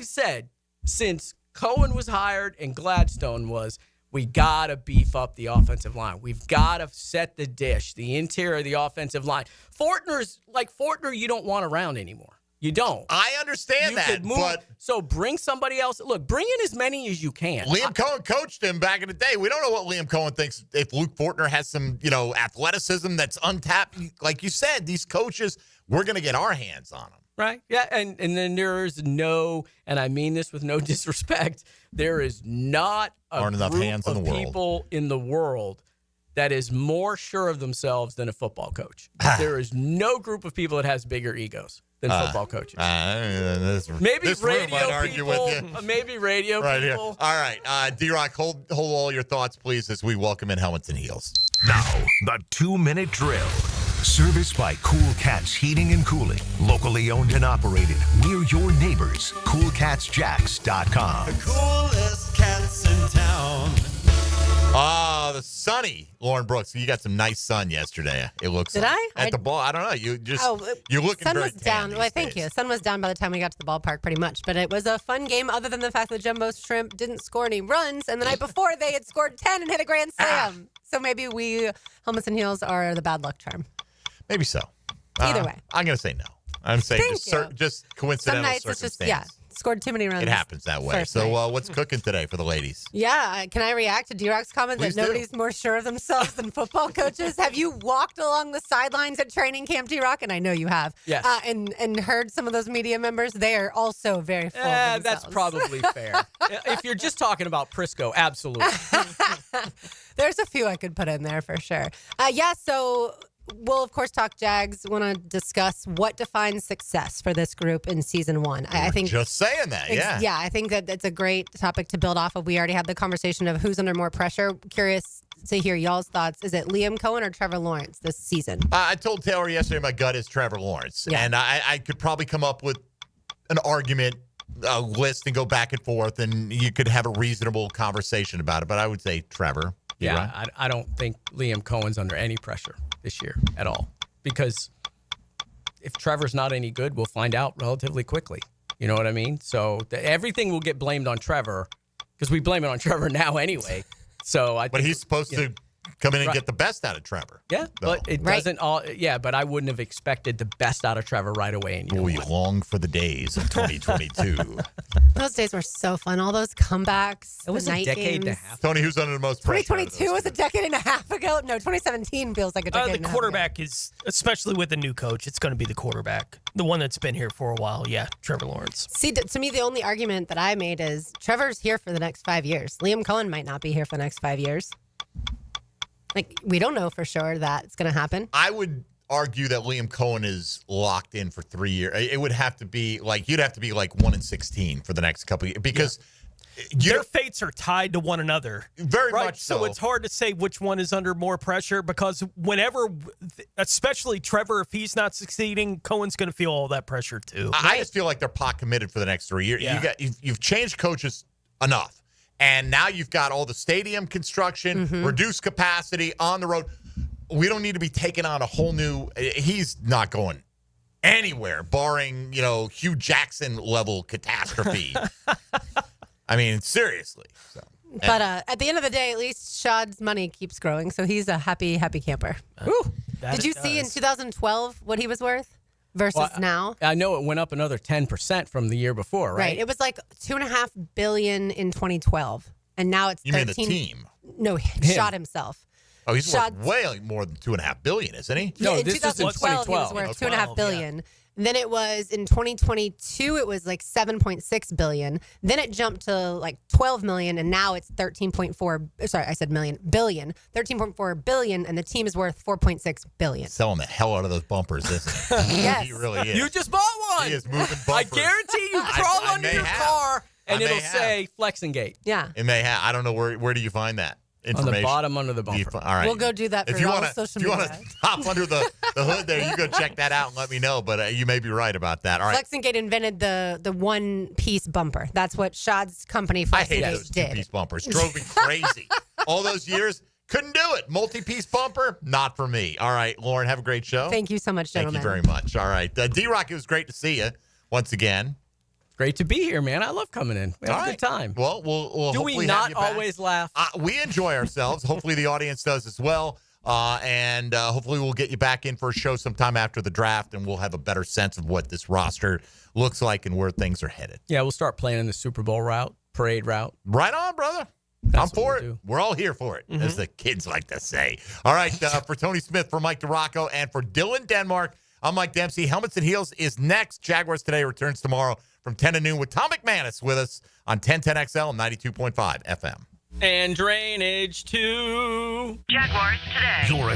said since Cohen was hired and Gladstone was, we got to beef up the offensive line. We've got to set the dish, the interior of the offensive line. Fortner, you don't want around anymore. You don't. I understand but so bring somebody else. Look, bring in as many as you can. Liam Cohen coached him back in the day. We don't know what Liam Cohen thinks if Luke Fortner has some, athleticism that's untapped. Like you said, these coaches, we're going to get our hands on them. Right. Yeah. And then there is and I mean this with no disrespect, there is not a group of people in the world that is more sure of themselves than a football coach. There is no group of people that has bigger egos than football coaches. Maybe radio people. Maybe radio right people. Here. All right. DiRocco, hold all your thoughts, please, as we welcome in Helmets and Heels. Now, the 2-minute drill. Serviced by Cool Cats Heating and Cooling. Locally owned and operated. We're your neighbors. CoolCatsJacks.com. The coolest cats in town. the sunny Lauren Brooks. You got some nice sun yesterday. It looks Did like. I? At the ball. I don't know. You're looking sun very was down. tan Well, these thank days. you. Sun was down by the time we got to the ballpark, pretty much. But it was a fun game, other than the fact that Jumbo Shrimp didn't score any runs, and the night before they had scored 10 and hit a grand slam. So maybe helmets and heels are the bad luck charm. Maybe so. Either way, I'm going to say no. I'm saying Thank you. just coincidental some nights circumstance. it's just scored too many runs. It happens that way. First So night. what's cooking today for the ladies? Yeah, can I react to D-Rock's comment Please that do. nobody's more sure of themselves than football coaches? Have you walked along the sidelines at training camp, D-Rock? And I know you have. Yes. And heard some of those media members. They are also very full of themselves. That's probably fair. If you're just talking about Prisco, absolutely. There's a few I could put in there for sure. So we'll, of course, talk Jags. Want to discuss what defines success for this group in season one. I think just saying that, yeah. Yeah, I think that it's a great topic to build off of. We already had the conversation of who's under more pressure. Curious to hear y'all's thoughts. Is it Liam Cohen or Trevor Lawrence this season? I told Taylor yesterday my gut is Trevor Lawrence. Yeah. And I could probably come up with an argument, a list, and go back and forth, and you could have a reasonable conversation about it. But I would say Trevor. Yeah, right? I don't think Liam Cohen's under any pressure this year at all. Because if Trevor's not any good, we'll find out relatively quickly. You know what I mean? So everything will get blamed on Trevor because we blame it on Trevor now anyway. So I. But think, he's supposed to come in and get the best out of Trevor. Yeah, but it doesn't all. Yeah, but I wouldn't have expected the best out of Trevor right away. In year We one. long for the days of 2022. Those days were so fun. All those comebacks. It was the a night decade and a games. half. Tony, who's under the most pressure? 2022 was a decade and a half ago. No, 2017 feels like a decade The and a half ago. quarterback is, especially with the new coach, it's going to be the quarterback. The one that's been here for a while. Yeah, Trevor Lawrence. See, to me, the only argument that I made is Trevor's here for the next 5 years. Liam Cohen might not be here for the next 5 years. Like, we don't know for sure that it's going to happen. I would argue that Liam Cohen is locked in for 3 years. It would have to be like, you'd have to be like 1-16 for the next couple of years because their fates are tied to one another. Very right? much so. So it's hard to say which one is under more pressure because whenever, especially Trevor, if he's not succeeding, Cohen's going to feel all that pressure too. I just feel like they're pot committed for the next 3 years. Yeah. You've changed coaches enough. And now you've got all the stadium construction, reduced capacity on the road. We don't need to be taking on a whole new. He's not going anywhere, barring Hugh Jackson level catastrophe. I mean, seriously. So. But at the end of the day, at least Shad's money keeps growing, so he's a happy camper. Did you see in 2012 what he was worth versus now? I know it went up another 10% from the year before, right? It was like $2.5 billion in 2012, and now it's 13. You mean the team? No, Shad himself. Oh, he's Shad's- worth way more than $2.5 billion, isn't he? Yeah, in 2012, he was worth $2.5 billion. And then it was in 2022, it was like $7.6 billion. Then it jumped to like $12 million, and now it's $13.4. Sorry, I said million, billion. $13.4 billion, and the team is worth $4.6 billion. Selling the hell out of those bumpers, isn't he? Yes. He really is. You just bought one. He is moving bumpers. I guarantee you crawl I under may your have. car and I may it'll have. say Flexing Gate. Yeah. It may have. I don't know where do you find that On information? the bottom under the bumper. All right. We'll go do that for if you all wanna, social if you media. want to hop under the hood there, you go check that out and let me know. But you may be right about that. All right. Flexingate invented the one-piece bumper. That's what Shad's company, I hate Flexingate, those did. two-piece bumpers. Drove me crazy. All those years, couldn't do it. Multi-piece bumper, not for me. All right, Lauren, have a great show. Thank you so much, gentlemen. Thank you very much. All right. D-Rock, it was great to see you once again. Great to be here, man. I love coming in. We have a good time. Well, we'll Do hopefully we have not you back. always laugh? We enjoy ourselves. Hopefully the audience does as well. And hopefully we'll get you back in for a show sometime after the draft, and we'll have a better sense of what this roster looks like and where things are headed. Yeah, we'll start planning the Super Bowl route, parade route. Right on, brother. I'm for it. We're all here for it, as the kids like to say. All right, for Tony Smith, for Mike DiRocco, and for Dylan Denmark, I'm Mike Dempsey. Helmets and Heels is next. Jaguars Today returns tomorrow from 10 to noon with Tom McManus with us on 1010XL and 92.5 FM. And drainage too. Jaguars Today. You're